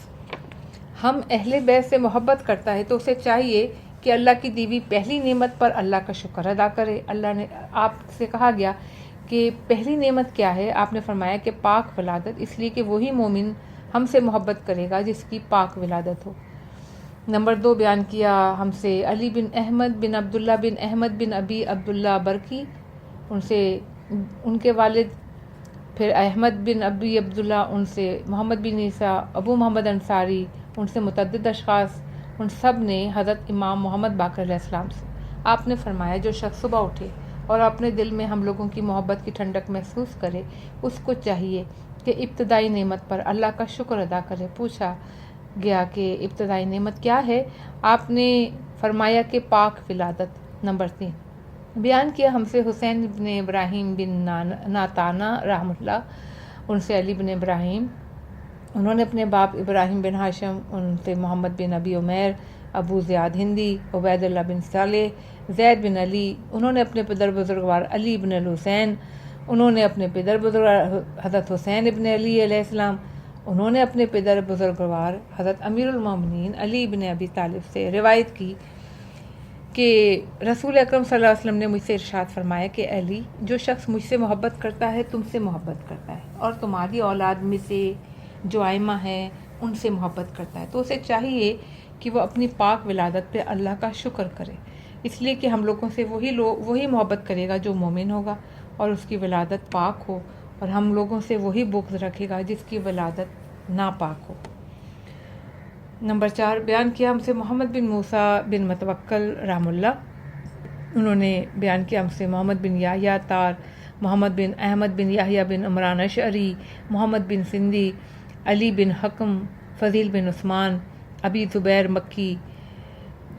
ہم اہل بیت سے محبت کرتا ہے تو اسے چاہیے کہ اللہ کی دی ہوئی پہلی نعمت پر اللہ کا شکر ادا کرے۔ اللہ نے آپ سے کہا گیا کہ پہلی نعمت کیا ہے؟ آپ نے فرمایا کہ پاک ولادت، اس لیے کہ وہی مومن ہم سے محبت کرے گا جس کی پاک ولادت ہو۔ نمبر 2 بیان کیا ہم سے علی بن احمد بن عبداللہ بن احمد بن ابی عبداللہ برکی، ان سے ان کے والد، پھر احمد بن ابی عبداللہ، ان سے محمد بن عیسیٰ، ابو محمد انصاری، ان سے متعدد اشخاص، ان سب نے حضرت امام محمد باقر علیہ السلام سے، آپ نے فرمایا جو شخص صبح اٹھے اور اپنے دل میں ہم لوگوں کی محبت کی ٹھنڈک محسوس کرے، اس کو چاہیے کہ ابتدائی نعمت پر اللہ کا شکر ادا کرے۔ پوچھا گیا کہ ابتدائی نعمت کیا ہے؟ آپ نے فرمایا کہ پاک ولادت۔ نمبر 3 بیان کیا ہم سے حسین بن ابراہیم بن ناتانا رحم اللہ، ان سے علی بن ابراہیم، انہوں نے اپنے باپ ابراہیم بن ہاشم، ان سے محمد بن ابی عمیر، ابو زیاد ہندی، عبید اللہ بن صالح، زید بن علی، انہوں نے اپنے پدر بزرگوار علی بن الحسین، انہوں نے اپنے پدر بزرگوار حضرت حسین ابن علی علیہ السلام، انہوں نے اپنے پدر بزرگوار حضرت امیر المومنین علی بن ابی طالب سے روایت کی کہ رسول اکرم صلی اللہ علیہ وسلم نے مجھ سے ارشاد فرمایا کہ علی، جو شخص مجھ سے محبت کرتا ہے تم سے محبت کرتا ہے، اور تمہاری اولاد میں سے جو آئمہ ہیں ان سے محبت کرتا ہے، تو اسے چاہیے کہ وہ اپنی پاک ولادت پہ اللہ کا شکر کرے، اس لیے کہ ہم لوگوں سے وہی محبت کرے گا جو مومن ہوگا اور اس کی ولادت پاک ہو، اور ہم لوگوں سے وہی بغض رکھے گا جس کی ولادت ناپاک ہو۔ نمبر 4 بیان کیا ہم سے محمد بن موسیٰ بن متوکل رحم اللہ، انہوں نے بیان کیا ہم سے محمد بن یحییٰ تار، محمد بن احمد بن یحییٰ بن عمران اشعری، محمد بن سندی، علی بن حکم، فضیل بن عثمان، ابی زبیر مکی،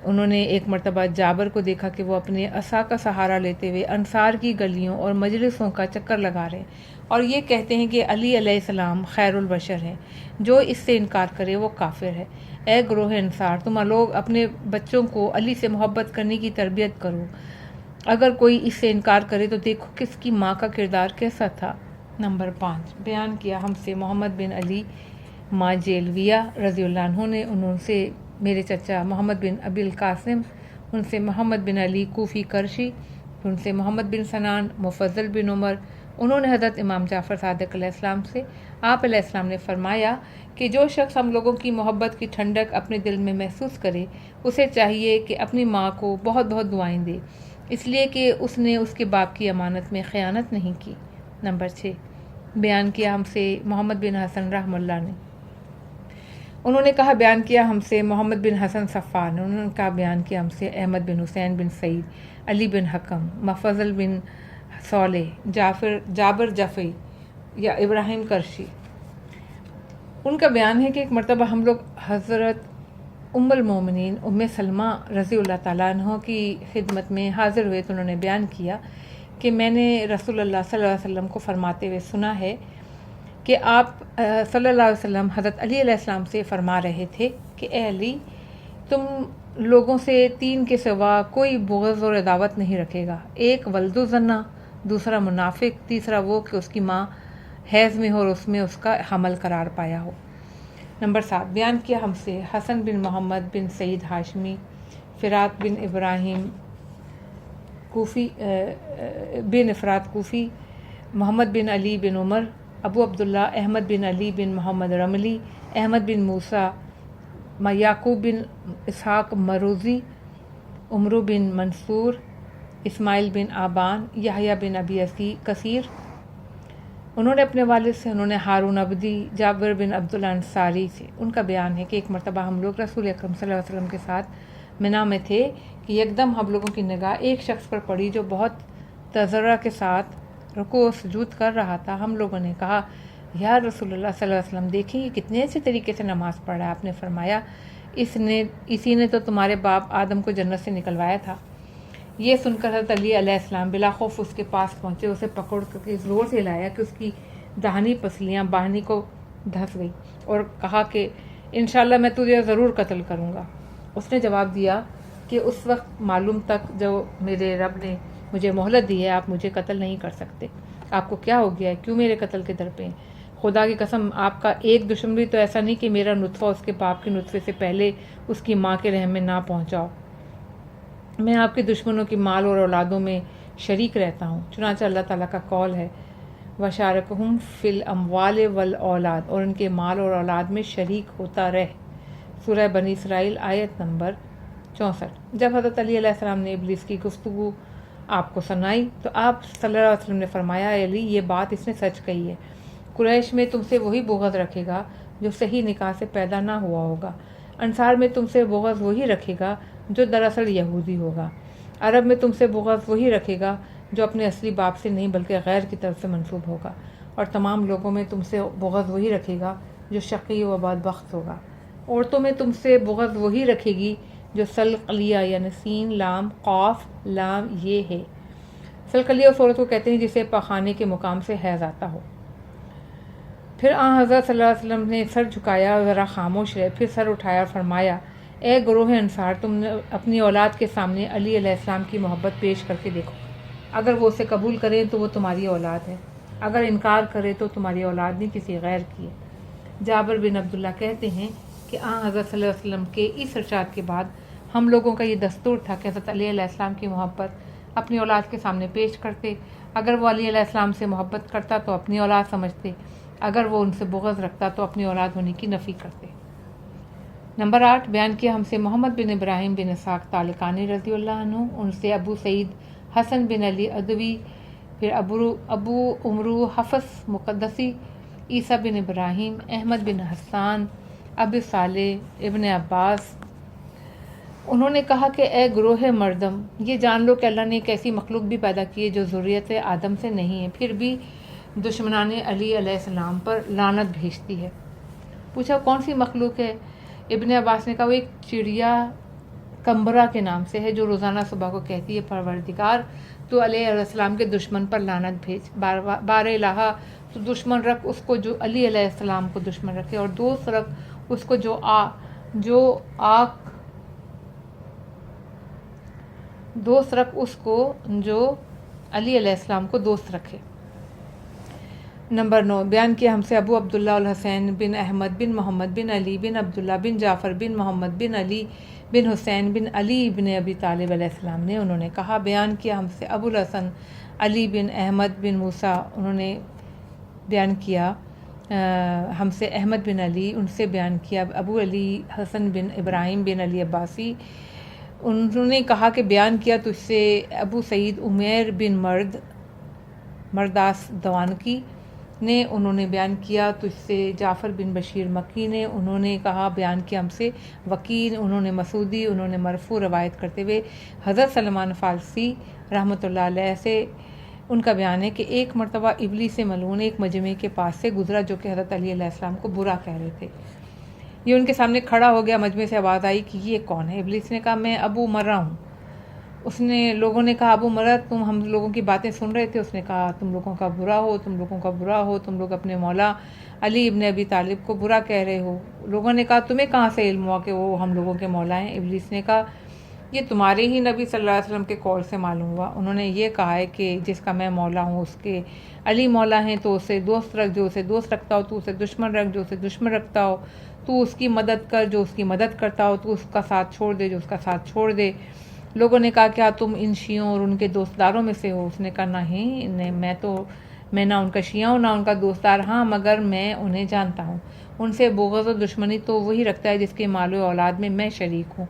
انہوں نے ایک مرتبہ جابر کو دیکھا کہ وہ اپنے عصا کا سہارا لیتے ہوئے انصار کی گلیوں اور مجلسوں کا چکر لگا رہے اور یہ کہتے ہیں کہ علی علیہ السلام خیر البشر ہیں، جو اس سے انکار کرے وہ کافر ہے۔ اے گروہ انصار، تم لوگ اپنے بچوں کو علی سے محبت کرنے کی تربیت کرو، اگر کوئی اس سے انکار کرے تو دیکھو کہ اس کی ماں کا کردار کیسا تھا۔ نمبر 5 بیان کیا ہم سے محمد بن علی ماجیلویہ رضی اللہ عنہ نے، انہوں سے میرے چچا محمد بن ابی القاسم، ان سے محمد بن علی کوفی کرشی، ان سے محمد بن سنان، مفضل بن عمر، انہوں نے حضرت امام جعفر صادق علیہ السلام سے آپ علیہ السلام نے فرمایا کہ جو شخص ہم لوگوں کی محبت کی ٹھنڈک اپنے دل میں محسوس کرے اسے چاہیے کہ اپنی ماں کو بہت بہت دعائیں دے، اس لیے کہ اس نے اس کے باپ کی امانت میں خیانت نہیں کی۔ نمبر 6 بیان کیا ہم سے محمد بن حسن رحمہ اللہ نے، انہوں نے کہا بیان کیا ہم سے محمد بن حسن صفان، انہوں نے کہا بیان کیا ہم سے احمد بن حسین بن سعید، علی بن حکم، مفضل بن صالح، جابر جفی یا ابراہیم کرشی۔ ان کا بیان ہے کہ ایک مرتبہ ہم لوگ حضرت ام المومنین ام سلمہ رضی اللہ تعالیٰ عنہ کی خدمت میں حاضر ہوئے تو انہوں نے بیان کیا کہ میں نے رسول اللہ صلی اللہ علیہ وسلم کو فرماتے ہوئے سنا ہے کہ آپ صلی اللہ علیہ وسلم حضرت علی علیہ السلام سے فرما رہے تھے کہ اے علی، تم لوگوں سے 3 کے سوا کوئی بغض اور عداوت نہیں رکھے گا، ایک ولد الزنا، دوسرا منافق، تیسرا وہ کہ اس کی ماں حیض میں ہو اور اس میں اس کا حمل قرار پایا ہو۔ نمبر 7 بیان کیا ہم سے حسن بن محمد بن سعید ہاشمی، فرات بن ابراہیم کوفی بن افراد کوفی، محمد بن علی بن عمر، ابو عبداللہ احمد بن علی بن محمد رملی، احمد بن موسیٰ، یعقوب بن اسحاق مروزی، عمرو بن منصور، اسماعیل بن آبان، یحییٰ بن ابی کثیر۔ انہوں نے اپنے والد سے، انہوں نے ہارون عبدی، جابر بن عبداللہ انصاری سے، ان کا بیان ہے کہ ایک مرتبہ ہم لوگ رسول اکرم صلی اللہ علیہ وسلم کے ساتھ منا میں تھے کہ یکدم ہم لوگوں کی نگاہ ایک شخص پر پڑی جو بہت تضرع کے ساتھ رکوع و سجود کر رہا تھا۔ ہم لوگوں نے کہا یا رسول اللہ صلی اللہ علیہ وسلم، دیکھیں یہ کتنے اچھے طریقے سے نماز پڑھ رہا ہے۔ آپ نے فرمایا اسی نے تو تمہارے باپ آدم کو جنت سے نکلوایا تھا۔ یہ سن کر حضرت علی علیہ السلام بلا خوف اس کے پاس پہنچے، اسے پکڑ کر زور سے لایا کہ اس کی داہنی پسلیاں باہنی کو دھس گئی اور کہا کہ انشاءاللہ میں تجھے ضرور قتل کروں گا۔ اس نے جواب دیا کہ اس وقت معلوم تک جو میرے رب نے مجھے مہلت دی ہے، آپ مجھے قتل نہیں کر سکتے۔ آپ کو کیا ہو گیا ہے؟ کیوں میرے قتل کے در پہ ہیں؟ خدا کی قسم آپ کا ایک دشمن بھی تو ایسا نہیں کہ میرا نطفہ اس کے باپ کے نطفے سے پہلے اس کی ماں کے رحم میں نہ پہنچاؤ۔ میں آپ کے دشمنوں کی مال اور اولادوں میں شریک رہتا ہوں۔ چنانچہ اللہ تعالیٰ کا قول ہے وَشَارِكْهُمْ فِي الْأَمْوَالِ وَالْأَوْلَادِ، اور ان کے مال اور اولاد میں شریک ہوتا رہ۔ سورہ بنی اسرائیل آیت نمبر 64۔ جب حضرت علی علیہ السلام نے ابلیس کی گفتگو آپ کو سنائی تو آپ صلی اللہ علیہ وسلم نے فرمایا اے علی، یہ بات اس نے سچ کہی ہے۔ قریش میں تم سے وہی بغض رکھے گا جو صحیح نکاح سے پیدا نہ ہوا ہوگا، انصار میں تم سے بغض وہی رکھے گا جو دراصل یہودی ہوگا، عرب میں تم سے بغض وہی رکھے گا جو اپنے اصلی باپ سے نہیں بلکہ غیر کی طرف سے منسوب ہوگا، اور تمام لوگوں میں تم سے بغض وہی رکھے گا جو شقی و بدبخت ہوگا۔ عورتوں میں تم سے بغض وہی رکھے گی جو سلقلیہ یعنی سین لام قاف لام یہ ہے۔ سلقلیہ اس عورت کو کہتے ہیں جسے پاخانے کے مقام سے حیض آتا ہو۔ پھر آن حضرت صلی اللہ علیہ وسلم نے سر جھکایا اور ذرا خاموش رہے، پھر سر اٹھایا اور فرمایا اے گروہ انصار، تم نے اپنی اولاد کے سامنے علی علیہ السلام کی محبت پیش کر کے دیکھو، اگر وہ اسے قبول کرے تو وہ تمہاری اولاد ہے، اگر انکار کرے تو تمہاری اولاد نہیں کسی غیر کی ہے۔ جابر بن عبداللہ کہتے ہیں کہ آن حضرت صلی اللہ علیہ وسلم کے اس ارشاد کے بعد ہم لوگوں کا یہ دستور تھا کہ حضرت علی علیہ السلام کی محبت اپنی اولاد کے سامنے پیش کرتے، اگر وہ علی علیہ السلام سے محبت کرتا تو اپنی اولاد سمجھتے، اگر وہ ان سے بغض رکھتا تو اپنی اولاد ہونے کی نفی کرتے۔ نمبر 8 بیان کیا ہم سے محمد بن ابراہیم بن اسحاق طالقانی رضی اللہ عنہ، ان سے ابو سعید حسن بن علی ادوی، پھر ابو عمرو حفص مقدسی، عیسیٰ بن ابراہیم، احمد بن حسان، ابو صالح، ابن عباس۔ انہوں نے کہا کہ اے گروہ مردم، یہ جان لو کہ اللہ نے ایک ایسی مخلوق بھی پیدا کی ہے جو ذریت آدم سے نہیں ہے، پھر بھی دشمنان علی علیہ السلام پر لعنت بھیجتی ہے۔ پوچھا کون سی مخلوق ہے؟ ابن عباس نے کہا وہ ایک چڑیا کمبرا کے نام سے ہے جو روزانہ صبح کو کہتی ہے پروردگار تو علیہ السلام کے دشمن پر لعنت بھیج، بار الہ تو دشمن رکھ اس کو جو علی علیہ السلام کو دشمن رکھے، اور دوست رکھ اس کو جو علی علیہ السلام کو دوست رکھے۔ نمبر 9، بیان کیا ہم سے ابو عبداللہ الحسین بن احمد بن محمد بن علی بن عبداللہ بن جعفر بن محمد بن علی بن حسین بن علی بن ابی طالب علیہ السلام نے، انہوں نے کہا بیان کیا ہم سے ابو الحسن علی بن احمد بن موسیٰ، انہوں نے بیان کیا ہم سے احمد بن علی، ان سے بیان کیا ابو علی حسن بن ابراہیم بن علی عباسی، انہوں نے کہا کہ بیان کیا تجھ سے ابو سعید عمیر بن مرداس دوانکی نے، انہوں نے بیان کیا تجھ سے جعفر بن بشیر مکی نے، انہوں نے کہا بیان کیا ہم سے وکیل، انہوں نے مسعودی، انہوں نے مرفوع روایت کرتے ہوئے حضرت سلمان فارسی رحمۃ اللہ علیہ سے ان کا بیان ہے کہ ایک مرتبہ ابلیس ملعون ایک مجمع کے پاس سے گزرا جو کہ حضرت علی علیہ السلام کو برا کہہ رہے تھے۔ یہ ان کے سامنے کھڑا ہو گیا، مجمع سے آواز آئی کہ یہ کون ہے؟ ابلیس نے کہا میں ابو مرہ ہوں۔ لوگوں نے کہا ابو مرہ تم ہم لوگوں کی باتیں سن رہے تھے؟ اس نے کہا تم لوگوں کا برا ہو، تم لوگوں کا برا ہو، تم لوگ اپنے مولا علی ابن ابی طالب کو برا کہہ رہے ہو۔ لوگوں نے کہا تمہیں کہاں سے علم ہوا کہ وہ ہم لوگوں کے مولا ہیں؟ ابلیس نے کہا یہ تمہارے ہی نبی صلی اللہ علیہ وسلم کے قول سے معلوم ہوا، انہوں نے یہ کہا ہے کہ جس کا میں مولا ہوں اس کے علی مولا ہیں، تو اسے دوست رکھ جو اسے دوست رکھتا ہو، تو اسے دشمن رکھ جو اسے دشمن رکھتا ہو، تو اس کی مدد کر جو اس کی مدد کرتا ہو، تو اس کا ساتھ چھوڑ دے جو اس کا ساتھ چھوڑ دے۔ لوگوں نے کہا کیا تم ان شیعوں اور ان کے دوستداروں میں سے ہو؟ اس نے کہا نہیں، میں نہ ان کا شیعہ ہوں نہ ان کا دوستدار، ہاں مگر میں انہیں جانتا ہوں، ان سے بغض و دشمنی تو وہی رکھتا ہے جس کے مال و اولاد میں میں شریک ہوں۔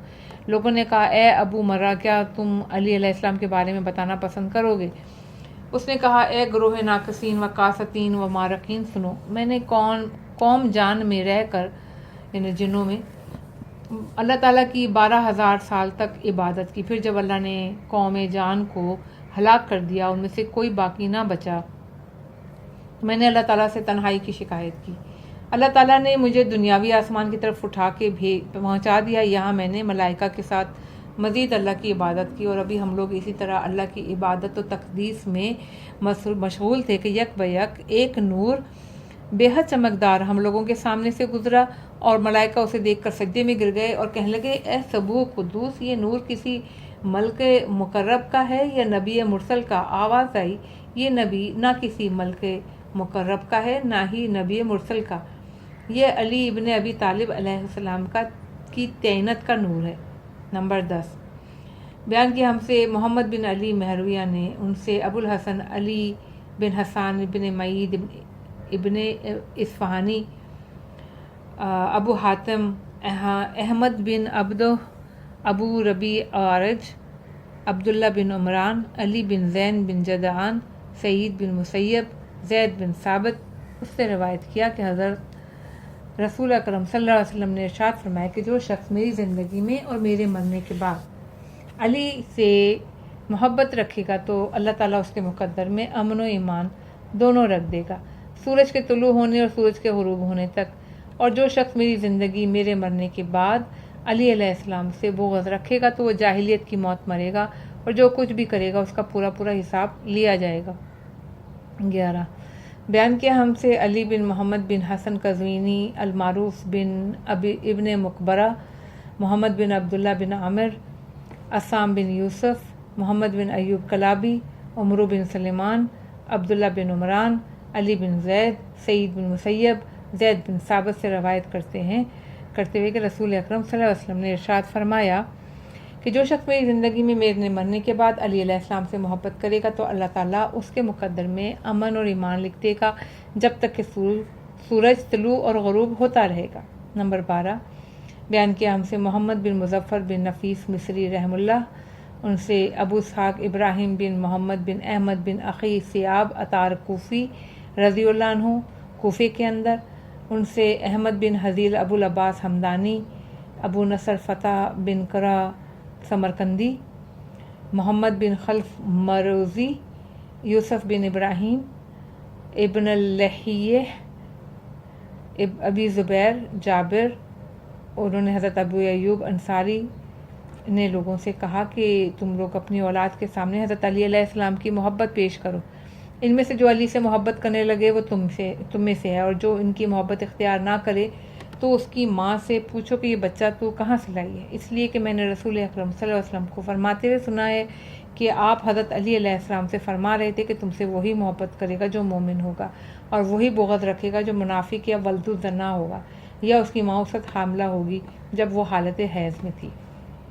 لوگوں نے کہا اے ابو مرہ کیا تم علی علیہ السلام کے بارے میں بتانا پسند کرو گے؟ اس نے کہا اے گروہ ناقصین و قاستین و مارقین سنو، میں نے قوم جان میں رہ کر یعنی جنوں میں اللہ تعالیٰ کی 12,000 سال تک عبادت کی، پھر جب اللہ نے قوم جان کو ہلاک کر دیا، ان میں سے کوئی باقی نہ بچا، میں نے اللہ تعالیٰ سے تنہائی کی شکایت کی۔ اللہ تعالیٰ نے مجھے دنیاوی آسمان کی طرف اٹھا کے پہنچا دیا، یہاں میں نے ملائکہ کے ساتھ مزید اللہ کی عبادت کی، اور ابھی ہم لوگ اسی طرح اللہ کی عبادت و تقدیس میں مشغول تھے کہ یک بیک ایک نور بے حد چمکدار ہم لوگوں کے سامنے سے گزرا، اور ملائکہ اسے دیکھ کر سجدے میں گر گئے اور کہنے لگے اے سبوح قدوس، یہ نور کسی ملک مقرب کا ہے یا نبی مرسل کا؟ آواز آئی یہ نبی نہ کسی ملک مقرب کا ہے نہ ہی نبی مرسل کا، یہ علی ابن ابی طالب علیہ السلام کی تعینت کا نور ہے۔ نمبر 10، بیان کیا ہم سے محمد بن علی مہرویہ نے، ان سے ابو الحسن علی بن حسان بن معید ابن اصفہانی، ابو حاتم احمد بن ابو ربیع عارج، عبداللہ بن عمران، علی بن زین بن جدعان، سعید بن مسیب، زید بن ثابت، اس سے روایت کیا کہ حضرت رسول اکرم صلی اللہ علیہ وسلم نے ارشاد فرمایا کہ جو شخص میری زندگی میں اور میرے مرنے کے بعد علی سے محبت رکھے گا تو اللہ تعالیٰ اس کے مقدر میں امن و ایمان دونوں رکھ دے گا، سورج کے طلوع ہونے اور سورج کے غروب ہونے تک۔ اور جو شخص میری زندگی میرے مرنے کے بعد علی علیہ السلام سے بغض رکھے گا تو وہ جاہلیت کی موت مرے گا، اور جو کچھ بھی کرے گا اس کا پورا حساب لیا جائے گا۔ 11، بیان کیا ہم سے علی بن محمد بن حسن قزوینی المعروف بن ابن مقبرہ، محمد بن عبداللہ بن عامر، عصام بن یوسف، محمد بن ایوب کلابی، عمرو بن سلیمان، عبداللہ بن عمران، علی بن زید، سعید بن مسیب، زید بن ثابت سے روایت کرتے ہوئے کہ رسول اکرم صلی اللہ علیہ وسلم نے ارشاد فرمایا کہ جو شخص میری زندگی میں میرے مرنے کے بعد علی علیہ السلام سے محبت کرے گا تو اللہ تعالیٰ اس کے مقدر میں امن اور ایمان لکھ دے گا جب تک کہ سورج طلوع اور غروب ہوتا رہے گا۔ نمبر 12، بیان کیا ہم سے محمد بن مظفر بن نفیس مصری رحم اللہ، ان سے ابو اسحاق ابراہیم بن محمد بن احمد بن عقی سیاب عطار کوفی رضی اللہ عنہ کوفے کے اندر، ان سے احمد بن حزیل ابو العباس ہمدانی، ابو نصر فتح بن کرا سمرقندی، محمد بن خلف مروزی، یوسف بن ابراہیم ابن اللحیہ، ابی زبیر جابر، انہوں نے حضرت ابو ایوب انصاری نے لوگوں سے کہا کہ تم لوگ اپنی اولاد کے سامنے حضرت علی علیہ السلام کی محبت پیش کرو، ان میں سے جو علی سے محبت کرنے لگے وہ تم میں سے ہے، اور جو ان کی محبت اختیار نہ کرے تو اس کی ماں سے پوچھو کہ یہ بچہ تو کہاں سے لائی ہے، اس لیے کہ میں نے رسول اکرم صلی اللہ علیہ وسلم کو فرماتے ہوئے سنا ہے کہ آپ حضرت علی علیہ السلام سے فرما رہے تھے کہ تم سے وہی محبت کرے گا جو مومن ہوگا، اور وہی بغض رکھے گا جو منافق یا ولد الزنا ہوگا، یا اس کی ماں اس وقت حاملہ ہوگی جب وہ حالت حیض میں تھی۔